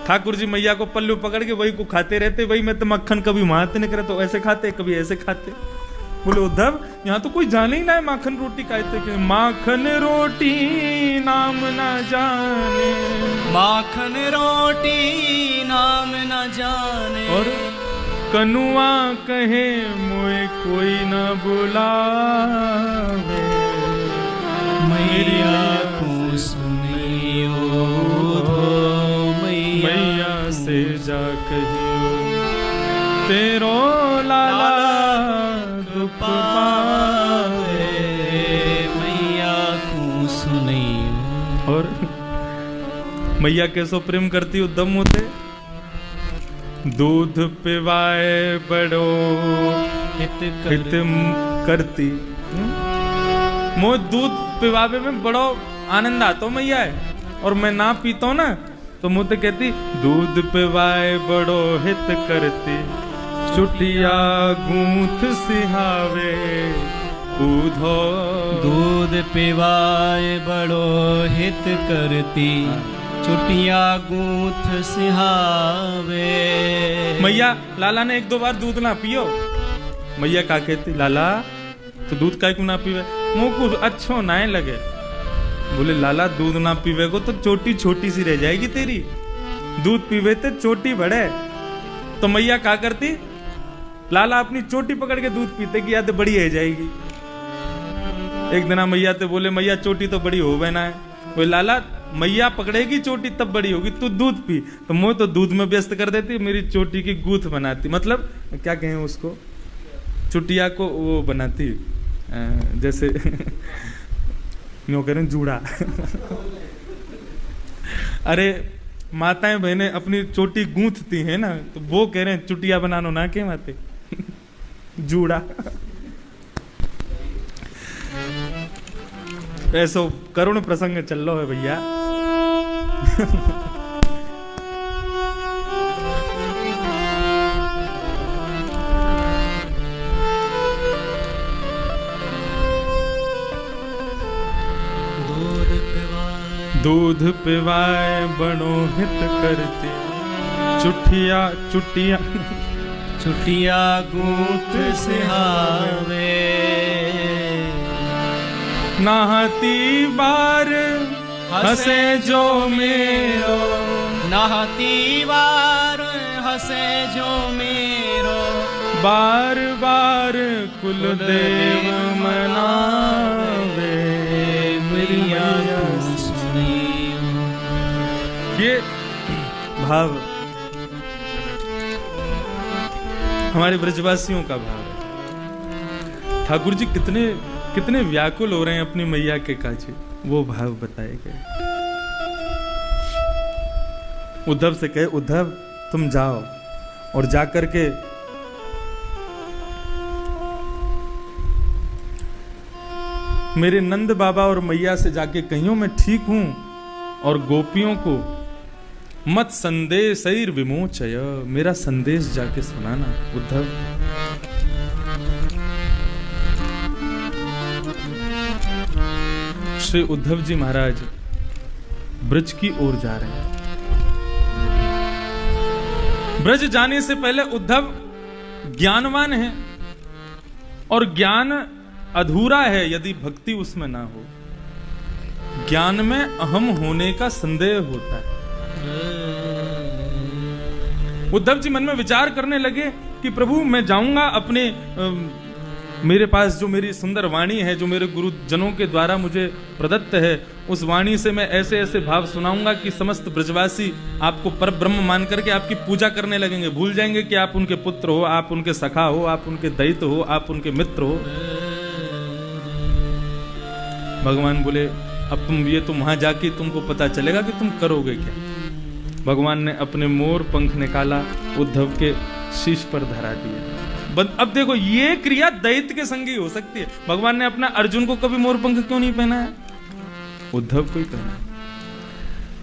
ठाकुर जी मैया को पल्लू पकड़ के वही को खाते रहते, वही में तो मक्खन कभी मारते नहीं करे, तो ऐसे खाते कभी ऐसे खाते। बोले उद्धव, यहाँ तो कोई जाने ही ना है माखन रोटी खाते कि माखन रोटी नाम ना जाने, माखन रोटी नाम ना जाने। और कनुआ कहे मोए कोई न बुलावे, मैया को सुनियो धो, मैया से जा कहियो तेरो लाला दुख पावे, मैया को सुनियो। और मैया कैसो प्रेम करती उद्धम होते, दूध पिवाए बड़ो हित करती। मोह दूध पिवावे में बड़ो आनंद आता मैया है, और मैं ना पीता हूं ना तो मुझे कहती दूध पिवाए बड़ो हित करती, चुटिया गूंथ सिहावे ऊधो। दूध पिवाए बड़ो हित करती, चुटिया गूंथ सिहावे। मैया लाला ने 1-2 बार दूध ना पियो, मैया का कहती लाला तो दूध का क्यों ना पीवे, मुंह को अच्छो ना लगे, बोले लाला दूध ना पीवे को तो चोटी छोटी सी रह जाएगी तेरी, दूध पीवे तो चोटी बढ़े। तो मैया क्या करती, लाला अपनी चोटी पकड़ के दूध पीते कि याद बड़ी रह जाएगी। एक दिन मैया ते बोले मैया चोटी तो बड़ी हो गए ना है। बोले लाला मैया पकड़ेगी चोटी तब बड़ी होगी, तू दूध पी। तो मैं तो दूध में व्यस्त कर देती, मेरी चोटी की गूथ बनाती, मतलब क्या कहें उसको, चुटिया को वो बनाती, जैसे यूं करें जूड़ा। अरे माताएं बहनें अपनी चोटी गूंथती हैं ना, तो वो कह रहे हैं चुटिया बनानो ना के माते जूड़ा। ऐसो करुण प्रसंग चल रहा है भैया। दूध पिवाए बड़ो हित करते, चुटिया चुटिया चुटिया गूंथ सिहावे, नहाती बार हंसे जो मेरो, नहाती बार हंसे जो मेरो, बार बार कुलदेव मनावे मैया ये भाव हमारे ब्रजवासियों का भाव है। ठाकुर जी कितने कितने व्याकुल हो रहे हैं अपनी मैया के काजे, वो भाव बताए गए। उद्धव से कहे उद्धव तुम जाओ और जाकर के मेरे नंद बाबा और मैया से जाके कहियो मैं ठीक हूं, और गोपियों को मत संदेश विमोचय, मेरा संदेश जाके सुनाना। उद्धव श्री उद्धव जी महाराज ब्रज की ओर जा रहे हैं। ब्रज जाने से पहले उद्धव ज्ञानवान है, और ज्ञान अधूरा है यदि भक्ति उसमें ना हो। ज्ञान में अहम होने का संदेह होता है। उद्धव जी मन में विचार करने लगे कि प्रभु मैं जाऊंगा अपने मेरे पास जो मेरी सुंदर वाणी है, जो मेरे गुरुजनों के द्वारा मुझे प्रदत्त है, उस वाणी से मैं ऐसे ऐसे भाव सुनाऊंगा कि समस्त ब्रजवासी आपको परब्रह्म मान करके आपकी पूजा करने लगेंगे, भूल जाएंगे कि आप उनके पुत्र हो, आप उनके सखा हो, आप उनके दैत्य हो, आप उनके मित्र हो। भगवान बोले अब तुम ये तुम वहां जाके तुमको पता चलेगा कि तुम करोगे क्या। भगवान ने अपने मोर पंख निकाला, उद्धव के शीश पर धरा दिया। अब देखो ये क्रिया दैत्य के संग ही हो सकती है। भगवान ने अपना अर्जुन को कभी मोर पंख क्यों नहीं पहना है, उद्धव को ही पहना।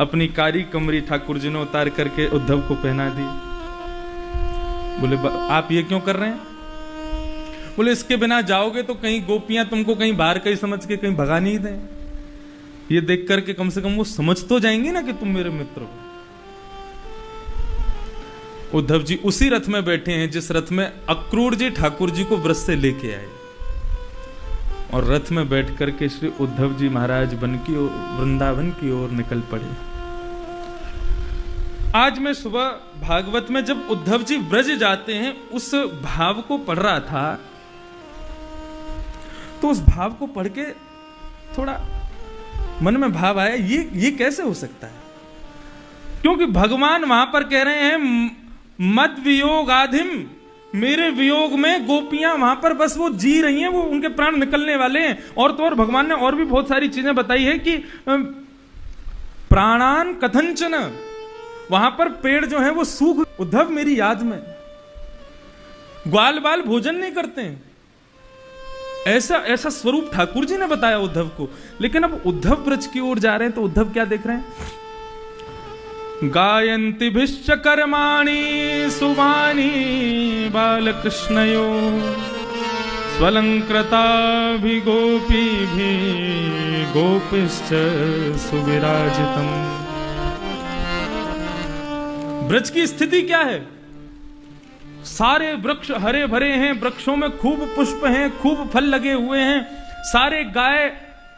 अपनी कारी कमरी ठाकुर जी ने उतार करके उद्धव को पहना दी। बोले आप ये क्यों कर रहे हैं? बोले इसके बिना जाओगे तो कहीं गोपियां तुमको कहीं बाहर कहीं समझ के कहीं भगा नहीं दें। ये देख करके कम से कम वो समझ तो जाएंगे ना कि तुम मेरे मित्र हो। उद्धव जी उसी रथ में बैठे हैं जिस रथ में अक्रूर जी ठाकुर जी को व्रज से लेके आए, और रथ में बैठ करके श्री उद्धव जी महाराज वृंदावन की ओर निकल पड़े। आज मैं सुबह भागवत में जब उद्धव जी ब्रज जाते हैं उस भाव को पढ़ रहा था, तो उस भाव को पढ़ के थोड़ा मन में भाव आया, ये कैसे हो सकता है? क्योंकि भगवान वहां पर कह रहे हैं मद वियोग आधिम, मेरे वियोग में गोपियां वहां पर बस वो जी रही हैं, वो उनके प्राण निकलने वाले हैं। और तो और भगवान ने और भी बहुत सारी चीजें बताई है कि प्राणान कथंचन, वहां पर पेड़ जो है वो सूख, उद्धव मेरी याद में ग्वाल बाल भोजन नहीं करते हैं, ऐसा ऐसा स्वरूप ठाकुर जी ने बताया उद्धव को। लेकिन अब उद्धव ब्रज की ओर जा रहे हैं तो उद्धव क्या देख रहे हैं? गायन्ति भिश्च कर्माणि सुवाणी बालकृष्णयो स्वलंकृताभि गोपीभि गोपिश्च सुविराजितम्। ब्रज की स्थिति क्या है? सारे वृक्ष हरे भरे हैं, वृक्षों में खूब पुष्प हैं, खूब फल लगे हुए हैं, सारे गाय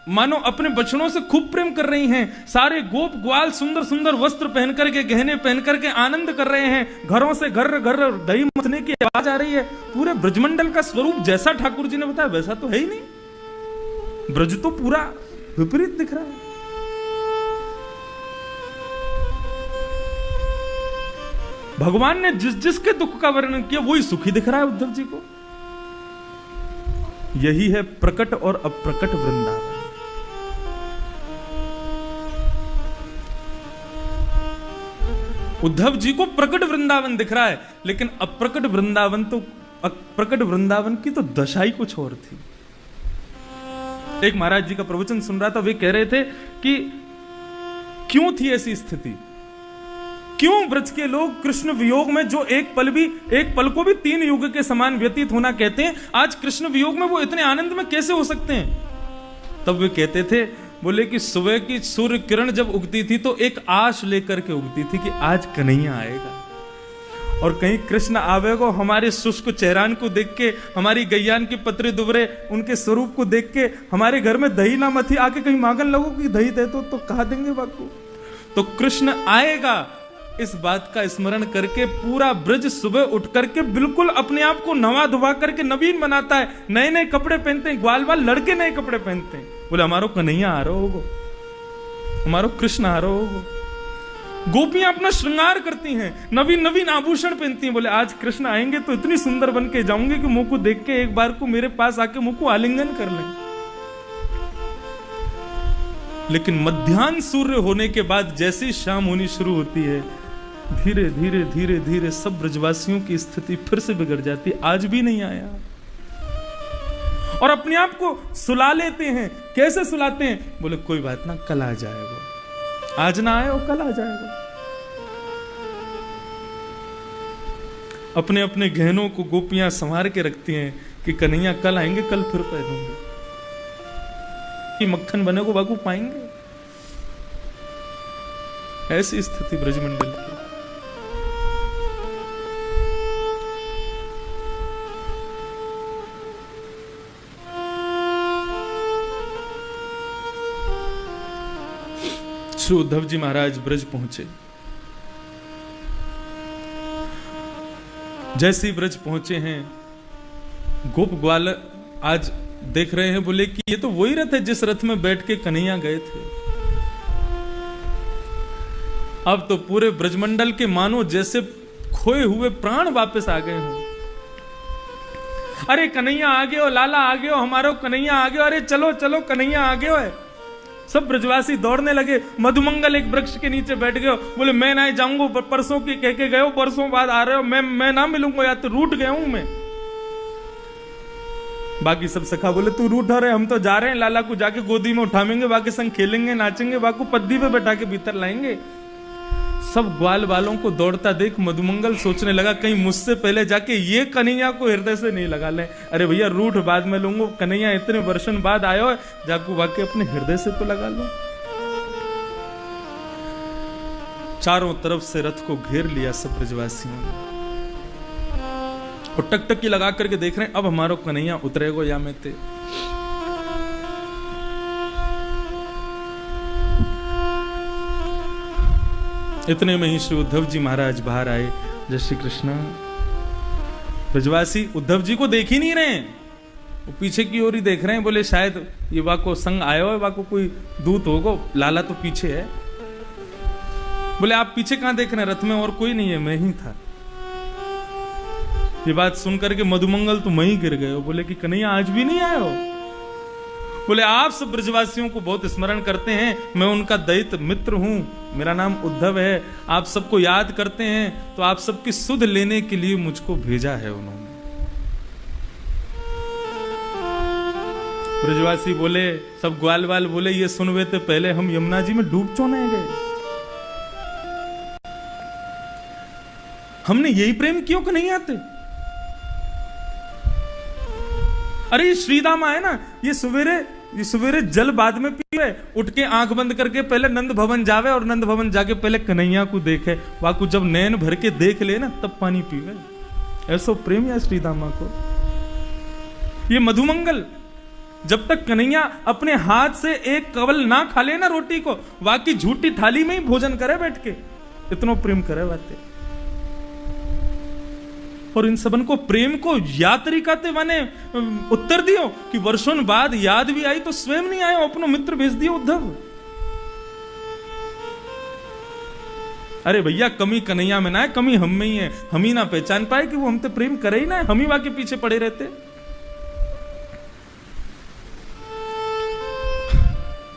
मानो अपने बछड़ों से खूब प्रेम कर रही हैं। सारे गोप ग्वाल सुंदर सुंदर वस्त्र पहन करके, गहने पहन करके आनंद कर रहे हैं। घरों से घर घर दही मथने की आवाज आ रही है। पूरे ब्रजमंडल का स्वरूप जैसा ठाकुर जी ने बताया वैसा तो है ही नहीं। ब्रज तो पूरा विपरीत दिख रहा है। भगवान ने जिस जिसके दुख का वर्णन किया वही सुखी दिख रहा है उद्धव जी को। यही है प्रकट और अप्रकट वृंदावन। उद्धव जी को प्रकट वृंदावन दिख रहा है, लेकिन अप्रकट वृंदावन की तो दशा ही कुछ और थी। एक महाराज जी का प्रवचन सुन रहा था, वे कह रहे थे कि क्यों थी ऐसी स्थिति, क्यों ब्रज के लोग कृष्ण वियोग में जो एक पल को भी 3 युग के समान व्यतीत होना कहते हैं, आज कृष्ण वियोग में वो इतने आनंद में कैसे हो सकते हैं। तब वे कहते थे, बोले कि सुबह की सूर्य किरण जब उगती थी तो एक आश लेकर के उगती थी कि आज कन्हैया आएगा, और कहीं कृष्ण आवेगा। हमारे शुष्क चेहरान को देख के, हमारी गैयान के पत्रे दुबरे उनके स्वरूप को देख के हमारे घर में दही ना मथी, आके कहीं मांगन लगो कि दही दे दो, तो कहा देंगे बापू। तो कृष्ण आएगा इस बात का स्मरण करके पूरा ब्रज सुबह उठ करके बिल्कुल अपने आप को नवा धुवा करके नवीन बनाता है। नए नए कपड़े पहनते हैं, ग्वाल बाल लड़के नए कपड़े पहनते हैं। बोले हमारो कन्हैया आ रहा होगो, हमारो कृष्ण आ रहा होगो। गोपियां अपना श्रृंगार करती हैं, नवीन नवीन आभूषण पहनती हैं। बोले आज कृष्ण आएंगे तो इतनी सुंदर बन के जाऊंगी कि मुंह को देख के एक बार को मेरे पास आके मुंह को आलिंगन कर लें। लेकिन मध्याह्न सूर्य होने के बाद जैसी शाम होनी शुरू होती है, धीरे धीरे धीरे धीरे सब ब्रजवासियों की स्थिति फिर से बिगड़ जाती है। आज भी नहीं आया, और अपने आप को सुला लेते हैं। कैसे सुलाते हैं? बोले कोई बात ना, कल आ जाएगा, आज ना आए वो कल आ जाएगा। अपने अपने गहनों को गोपियां संवार के रखती हैं कि कन्हैया कल आएंगे, कल फिर पहनूंगे, कि मक्खन बने को बाकू पाएंगे। ऐसी स्थिति ब्रजमंडल की। श्री उद्धव जी महाराज ब्रज पहुंचे। जैसे ही ब्रज पहुंचे हैं, गोप ग्वाल आज देख रहे हैं, बोले कि ये तो वही रथ है जिस रथ में बैठ के कन्हैया गए थे। अब तो पूरे ब्रजमंडल के मानो जैसे खोए हुए प्राण वापस आ गए हों। अरे कन्हैया आ गए हो, लाला आ गए हो, हमारो कन्हैया आ गए हो, अरे चलो चलो कन्हैया आ गए हो है। सब ब्रजवासी दौड़ने लगे। मधुमंगल एक वृक्ष के नीचे बैठ गए। बोले मैं ना जाऊंगा, परसों की कह के गए हो, परसों बाद आ रहे हो, मैं ना मिलूंगा, या तो रूठ गया हूं मैं। बाकी सब सखा बोले तू रूठ रहे, हम तो जा रहे हैं, लाला को जाके गोदी में उठाएंगे, बाकी संग खेलेंगे नाचेंगे, बाकी पद्दी पे बैठा के भीतर लाएंगे। सब ग्वाल वालों को दौड़ता देख मधुमंगल सोचने लगा कहीं मुझसे पहले जाके ये कन्हैया को हृदय से नहीं लगा ले। अरे भैया रूठ बाद में लूंगा, कन्हैया इतने वर्षों बाद आयो है, जाको वाके अपने हृदय से तो लगा लो। चारों तरफ से रथ को घेर लिया सब ब्रजवासियों ने, और टकटकी लगा करके देख रहे हैं अब हमारो कन्हैया उतरेगो या में ते। इतने में ही श्री उद्धव जी महाराज बाहर आए। जय श्री कृष्ण। ब्रजवासी उद्धव जी को देख ही नहीं रहे हैं, वो पीछे की ओर ही देख रहे हैं। बोले शायद ये वाको संग आयो है, वाको कोई दूत होगो, लाला तो पीछे है। बोले आप पीछे कहां देख रहे हैं, रथ में और कोई नहीं है, मैं ही था। ये बात सुनकर के मधुमंगल तो वहीं गिर गए। बोले कि कन्हैया आज भी नहीं आए हो। बोले आप सब ब्रजवासियों को बहुत स्मरण करते हैं, मैं उनका दैत मित्र हूं, मेरा नाम उद्धव है, आप सबको याद करते हैं, तो आप सबकी सुध लेने के लिए मुझको भेजा है उन्होंने। ब्रजवासी बोले, सब ग्वाल वाल बोले ये सुनवे थे पहले हम यमुना जी में डूब चोने गए, हमने यही प्रेम क्यों कि नहीं आते। अरे ये श्रीदामा है ना, ये सवेरे जल बाद में पीवे, उठ के आंख बंद करके पहले नंद भवन जावे, और नंद भवन जाके पहले कन्हैया को देखे, वाकू जब नैन भर के देख ले ना तब पानी पीवे। ऐसो प्रेम है श्रीदामा को। ये मधुमंगल जब तक कन्हैया अपने हाथ से एक कवल ना खा ले ना रोटी को, बाकी झूठी थाली में ही भोजन करे बैठ के, इतना प्रेम करे बातें। और इन सबन को प्रेम को याद तरीकाते माने उत्तर दियो कि वर्षों बाद याद भी आई तो स्वयं नहीं आए, अपनो मित्र भेज दियो उद्धव। अरे भैया कमी कन्हैया में ना है, कमी हम में ही है। हम ही ना पहचान पाए कि वो हमसे प्रेम करे ही ना, हम ही वहां के पीछे पड़े रहते।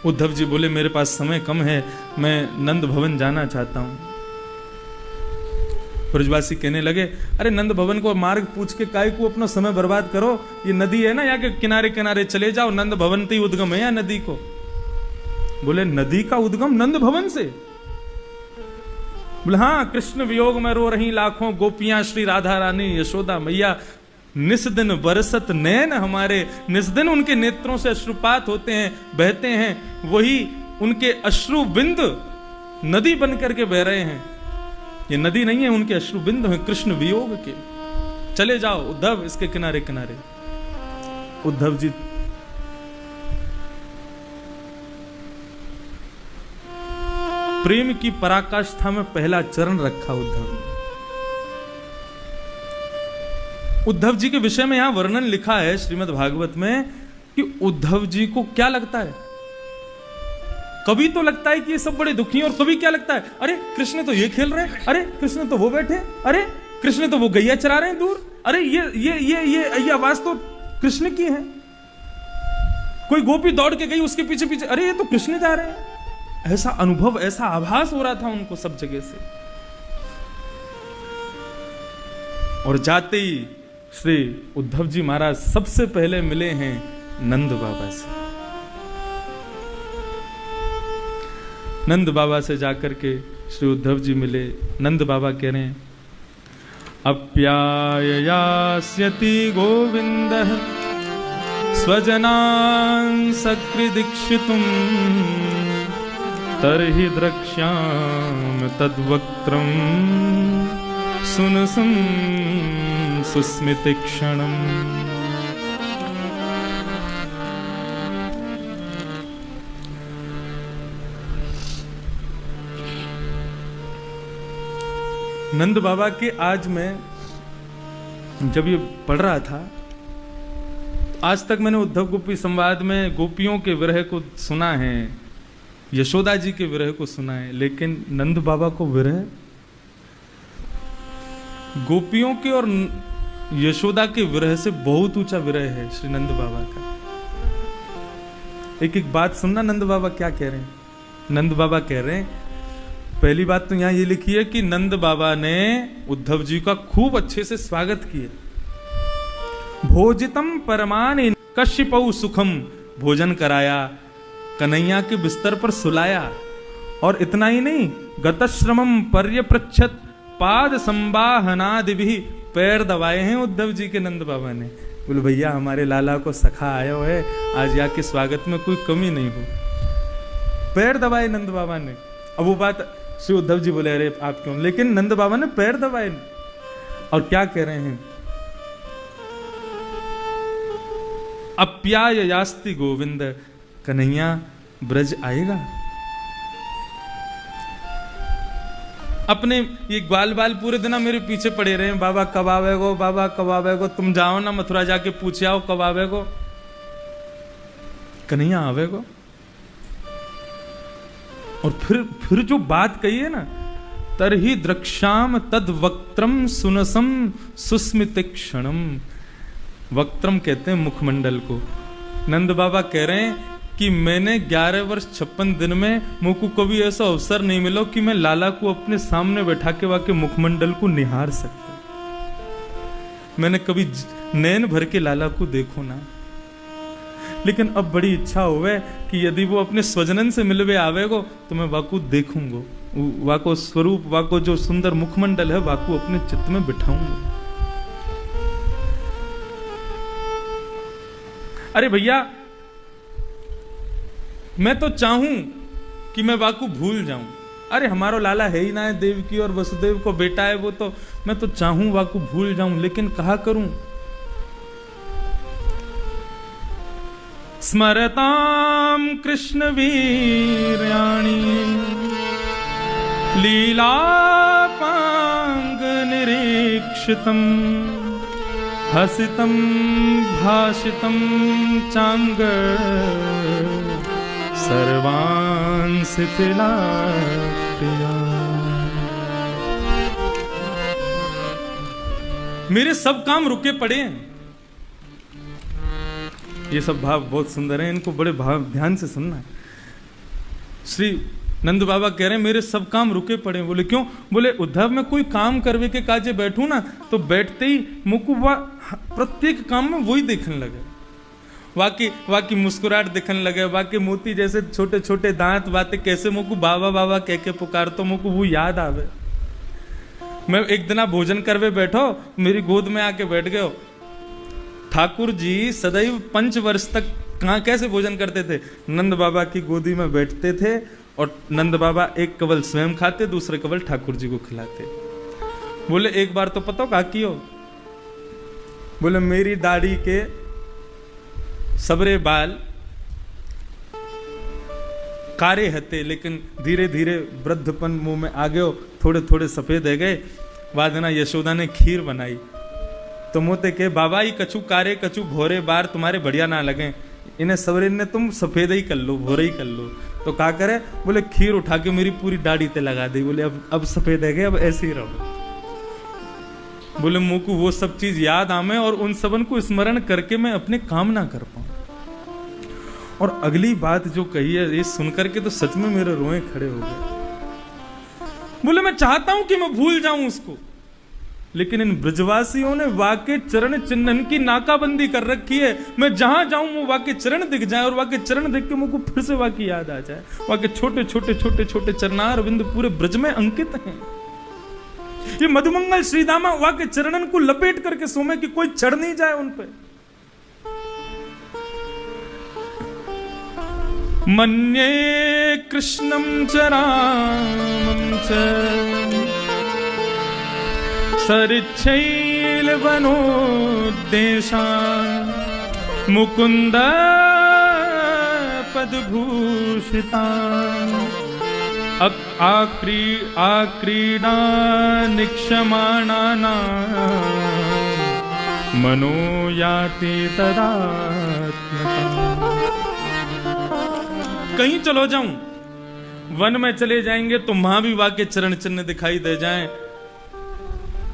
उद्धव जी बोले मेरे पास समय कम है, मैं नंद भवन जाना चाहता हूं। ब्रजवासी कहने लगे अरे नंद भवन को मार्ग पूछ के काय को अपना समय बर्बाद करो, ये नदी है ना, यहाँ के किनारे किनारे चले जाओ, नंद भवन तो ही उद्गम है या नदी को। बोले नदी का उद्गम नंद भवन से? बोले हाँ, कृष्ण वियोग में रो रही लाखों गोपियां, श्री राधा रानी यशोदा मैया, निस दिन बरसत नैन हमारे, निस दिन उनके नेत्रों से अश्रुपात होते हैं, बहते हैं, वही उनके अश्रु बिंद नदी बन करके बह रहे हैं। ये नदी नहीं है, उनके अश्रु बिंद हैं कृष्ण वियोग के। चले जाओ उद्धव इसके किनारे किनारे। उद्धव जी प्रेम की पराकाष्ठा में पहला चरण रखा उद्धव ने। उद्धव जी के विषय में यहां वर्णन लिखा है श्रीमद् भागवत में कि उद्धव जी को क्या लगता है, कभी तो लगता है कि ये सब बड़े दुखी हैं, और कभी क्या लगता है अरे कृष्ण तो ये खेल रहे हैं, अरे कृष्ण तो वो बैठे, अरे कृष्ण तो वो गैया चरा रहे हैं दूर, अरे ये आवाज तो कृष्ण की है, कोई गोपी दौड़ के गई उसके पीछे पीछे, अरे ये तो कृष्ण जा रहे हैं। ऐसा अनुभव, ऐसा आभास हो रहा था उनको सब जगह से। और जाते ही श्री उद्धव जी महाराज सबसे पहले मिले हैं नंद बाबा से। नंद बाबा से जाकर के श्री उद्धव जी मिले। नंद बाबा कह रहे हैं अप्याययास्यति गोविंदः स्वजनान् सकृदीक्षितुम् तर्हि द्रक्ष्यामि तद्वक्त्रम् सुनसं सुस्मितीक्षणम्। नंद बाबा के आज मैं जब ये पढ़ रहा था, आज तक मैंने उद्धव गोपी संवाद में गोपियों के विरह को सुना है, यशोदा जी के विरह को सुना है, लेकिन नंद बाबा को विरह, गोपियों के और यशोदा के विरह से बहुत ऊंचा विरह है श्री नंद बाबा का। एक एक बात सुनना नंद बाबा क्या कह रहे हैं। नंद बाबा कह रहे हैं, पहली बात तो यहां ये लिखी है कि नंद बाबा ने उद्धव जी का खूब अच्छे से स्वागत किया। भोजितम परमानि कश्यपौ सुखम, भोजन कराया, कन्हैया के बिस्तर पर सुलाया, और इतना ही नहीं, गतश्रमम पर्यपृच्छत पाद संवाहनादि भी, पैर दबाए हैं उद्धव जी के नंद बाबा ने। बोले भैया हमारे लाला को सखा आया है, आज यहाँ के स्वागत में कोई कमी नहीं हो। पैर दबाए नंद बाबा ने। अब वो बात श्री उद्धव जी बोले अरे आप क्यों, लेकिन नंद बाबा ने पैर दबाए। और क्या कह रहे हैं, अप्याययास्ति गोविंद, कन्हैया ब्रज आएगा। अपने ये ग्वाल बाल पूरे दिन मेरे पीछे पड़े रहे हैं, बाबा कब आवेगो, बाबा कब आवेगो, तुम जाओ ना मथुरा जाके पूछे आओ कब आवेगो, कन्हैया आवेगो। और फिर जो बात कही है ना, तरहि द्रक्ष्याम तद वक्त्रम सुनसम सुस्मितीक्षणम। वक्त्रम कहते हैं मुखमंडल को। नंद बाबा कह रहे हैं कि मैंने 11 वर्ष 56 दिन में मुझको कभी ऐसा अवसर नहीं मिला कि मैं लाला को अपने सामने बैठा के वाके मुखमंडल को निहार सकता। मैंने कभी नैन भर के लाला को देखो ना, लेकिन अब बड़ी इच्छा हुए कि यदि वो अपने स्वजनन से मिलवे आवेगो तो मैं वाको देखूंगो, वाको स्वरूप, वाको जो सुंदर मुखमंडल है वाको अपने चित्त में बिठाऊंगा। अरे भैया मैं तो चाहूं कि मैं वाकू भूल जाऊं, अरे हमारो लाला है ही ना है, देवकी और वसुदेव को बेटा है वो, तो मैं तो चाहूं वाकू भूल जाऊं, लेकिन कहा करूं। स्मरताम कृष्ण वीर्याणि लीलापांग निरीक्षितम् हसितं भाषितं चांग सर्वान् शिथिलाक्रिया। मेरे सब काम रुके पड़े हैं। ये सब भाव बहुत सुंदर हैं, इनको बड़े भाव ध्यान से सुनना है। श्री नंद बाबा कह रहे हैं मेरे सब काम रुके पड़े हैं। बोले क्यों? बोले उद्धव मैं कोई काम करवे के काजे बैठूं ना तो बैठते ही मुझको प्रत्येक काम में वही देखने लगे, वाकी मुस्कुराहट दिखने लगे, वाकी मोती जैसे छोटे छोटे दांत, बातें कैसे मुझको बाबा बाबा कह के पुकार तो मुझको वो याद आवे। मैं एक दिन भोजन करवे बैठो, मेरी गोद में आके बैठ गए हो। ठाकुर जी सदैव 5 वर्ष तक कहाँ कैसे भोजन करते थे? नंद बाबा की गोदी में बैठते थे और नंद बाबा एक कवल स्वयं खाते, दूसरे कवल ठाकुर जी को खिलाते। बोले एक बार तो पता का की हो? बोले मेरी दाढ़ी के सबरे बाल कारे हते, लेकिन धीरे धीरे वृद्धपन मुंह में आ गयो, थोड़े थोड़े सफेद है गए। बाद ना यशोदा ने खीर बनाई तो मोते के बाबा ही कछु कारे कछु भोरे बार तुम्हारे बढ़िया ना लगे, इन्हें सवरे ने तुम सफेद ही कर लो, भोरे ही कर लो। तो क्या करे? बोले खीर उठा के मेरी पूरी दाढ़ी ते लगा दी। बोले अब सफेद है गए, अब ऐसे ही रहो। बोले मुंह को वो सब चीज याद आमे और उन सबन को स्मरण करके मैं अपने काम ना कर पाऊं। और अगली बात जो कही है ये सुनकर के तो सच में मेरे रोए खड़े हो गए। बोले मैं चाहता हूं कि मैं भूल जाऊं उसको, लेकिन इन ब्रजवासियों ने वाके चरण चिन्हन की नाकाबंदी कर रखी है। मैं जहां जाऊं वो वाके चरण दिख जाए और वाके चरण देख के मुझको फिर से वाकी याद आ जाए। वाके छोटे छोटे छोटे छोटे चरणार बिंदु पूरे ब्रज में अंकित हैं। ये मधुमंगल श्रीदामा वाके चरणन को लपेट करके सोमे कि कोई चढ़ नहीं जाए उन पे। मन्ये कृष्णं च रामं च सरिच्छैलवनोद्देशान् मुकुन्द पदभूषितान् आक्रीडा निक्षमाणानां मनो याति तदात्मतम्। कहीं चलो जाऊं, वन में चले जाएंगे तो वहां भी वाके चरण चिन्ह दिखाई दे जाएं।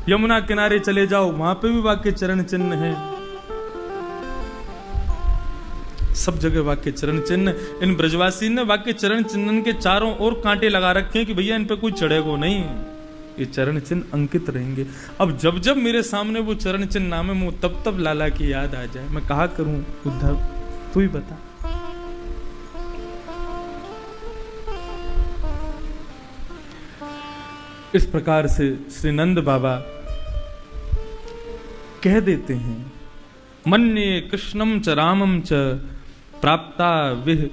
यमुना किनारे चले जाओ, वहां पे भी वाके चरण चिन्ह हैं। सब जगह वाके चरण चिन्ह। इन ब्रजवासी ने वाके चरण चिन्ह के चारों ओर कांटे लगा रखे हैं कि भैया इन पे कोई चढ़ेगा नहीं, ये चरण चिन्ह अंकित रहेंगे। अब जब जब मेरे सामने वो चरण चिन्ह नामे मुंह तब तब लाला की याद आ जाए। मैं कहा करूं उद्धव, तू ही बता। इस प्रकार से श्री नंद बाबा कह देते हैं, मन्ये कृष्णम च रामम च प्राप्ता विह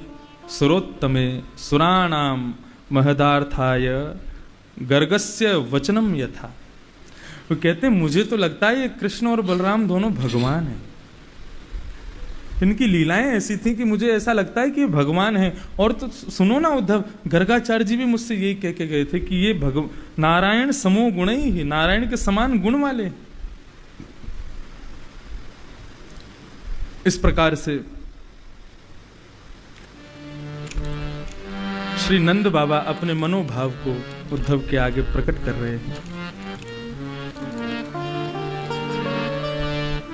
सुरोत्तमे सुराणाम महदार्थाय गर्गस्य वचनम यथा। वो कहते हैं मुझे तो लगता है ये कृष्ण और बलराम दोनों भगवान हैं। इनकी लीलाएं ऐसी थी कि मुझे ऐसा लगता है कि ये भगवान है। और तो सुनो ना उद्धव, गर्गाचार्य जी भी मुझसे यही कह के गए थे कि ये नारायण समो गुण ही, नारायण के समान गुण वाले। इस प्रकार से श्री नंद बाबा अपने मनोभाव को उद्धव के आगे प्रकट कर रहे हैं।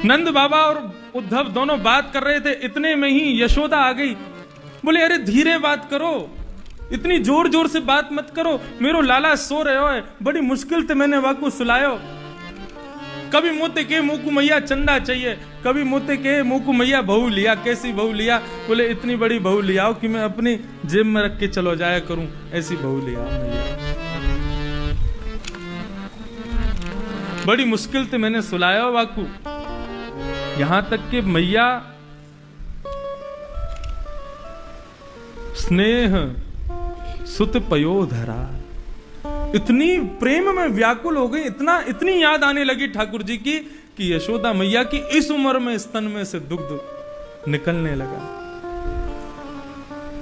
नंद बाबा और उद्धव दोनों बात कर रहे थे, इतने में ही यशोदा आ गई। बोले अरे धीरे बात करो, इतनी जोर जोर से बात मत करो, मेरो लाला सो रहे हो है, बड़ी मुश्किल से मैंने वाकू सुलायो। कभी मोते के मुंह को मैया चंदा चाहिए, कभी मोते के मुंह को मैया बहू लिया। कैसी बहू लिया? बोले इतनी बड़ी बहू लियाओ कि मैं अपनी जेब में रख के चलो जाया करूं, ऐसी बहू लिया मैया। बड़ी मुश्किल से मैंने सुलाया वाकू, यहां तक कि मैया स्नेह सुत पयोधरा, इतनी प्रेम में व्याकुल हो गई, इतनी याद आने लगी ठाकुर जी की कि यशोदा मैया की इस उम्र में स्तन में से दुग्ध निकलने लगा।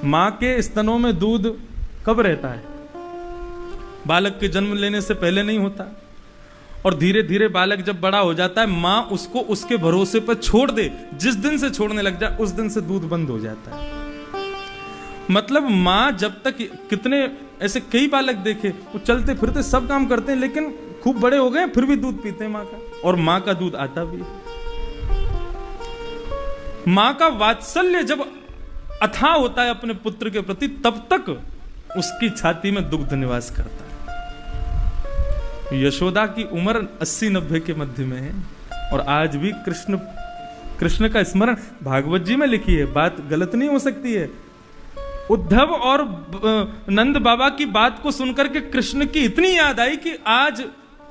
मां के स्तनों में दूध कब रहता है? बालक के जन्म लेने से पहले नहीं होता, और धीरे धीरे बालक जब बड़ा हो जाता है, मां उसको उसके भरोसे पर छोड़ दे, जिस दिन से छोड़ने लग जाए उस दिन से दूध बंद हो जाता है। मतलब मां जब तक, कितने ऐसे कई बालक देखे, वो चलते फिरते सब काम करते हैं, लेकिन खूब बड़े हो गए फिर भी दूध पीते हैं मां का, और मां का दूध आता भी है। मां का वात्सल्य जब अथाह होता है अपने पुत्र के प्रति, तब तक उसकी छाती में दुग्ध निवास करता है। यशोदा की उम्र 80-90 के मध्य में है, और आज भी कृष्ण का स्मरण भागवत जी में लिखी है, बात गलत नहीं हो सकती है। उद्धव और नंद बाबा की बात को सुनकर के कृष्ण की इतनी याद आई कि आज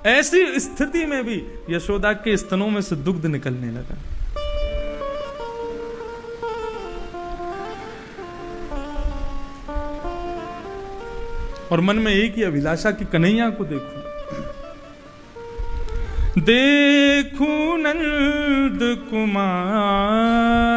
ऐसी स्थिति में भी यशोदा के स्तनों में से दुग्ध निकलने लगा। और मन में एक ही अभिलाषा कि कन्हैया को देखूं, देखूं नंद कुमार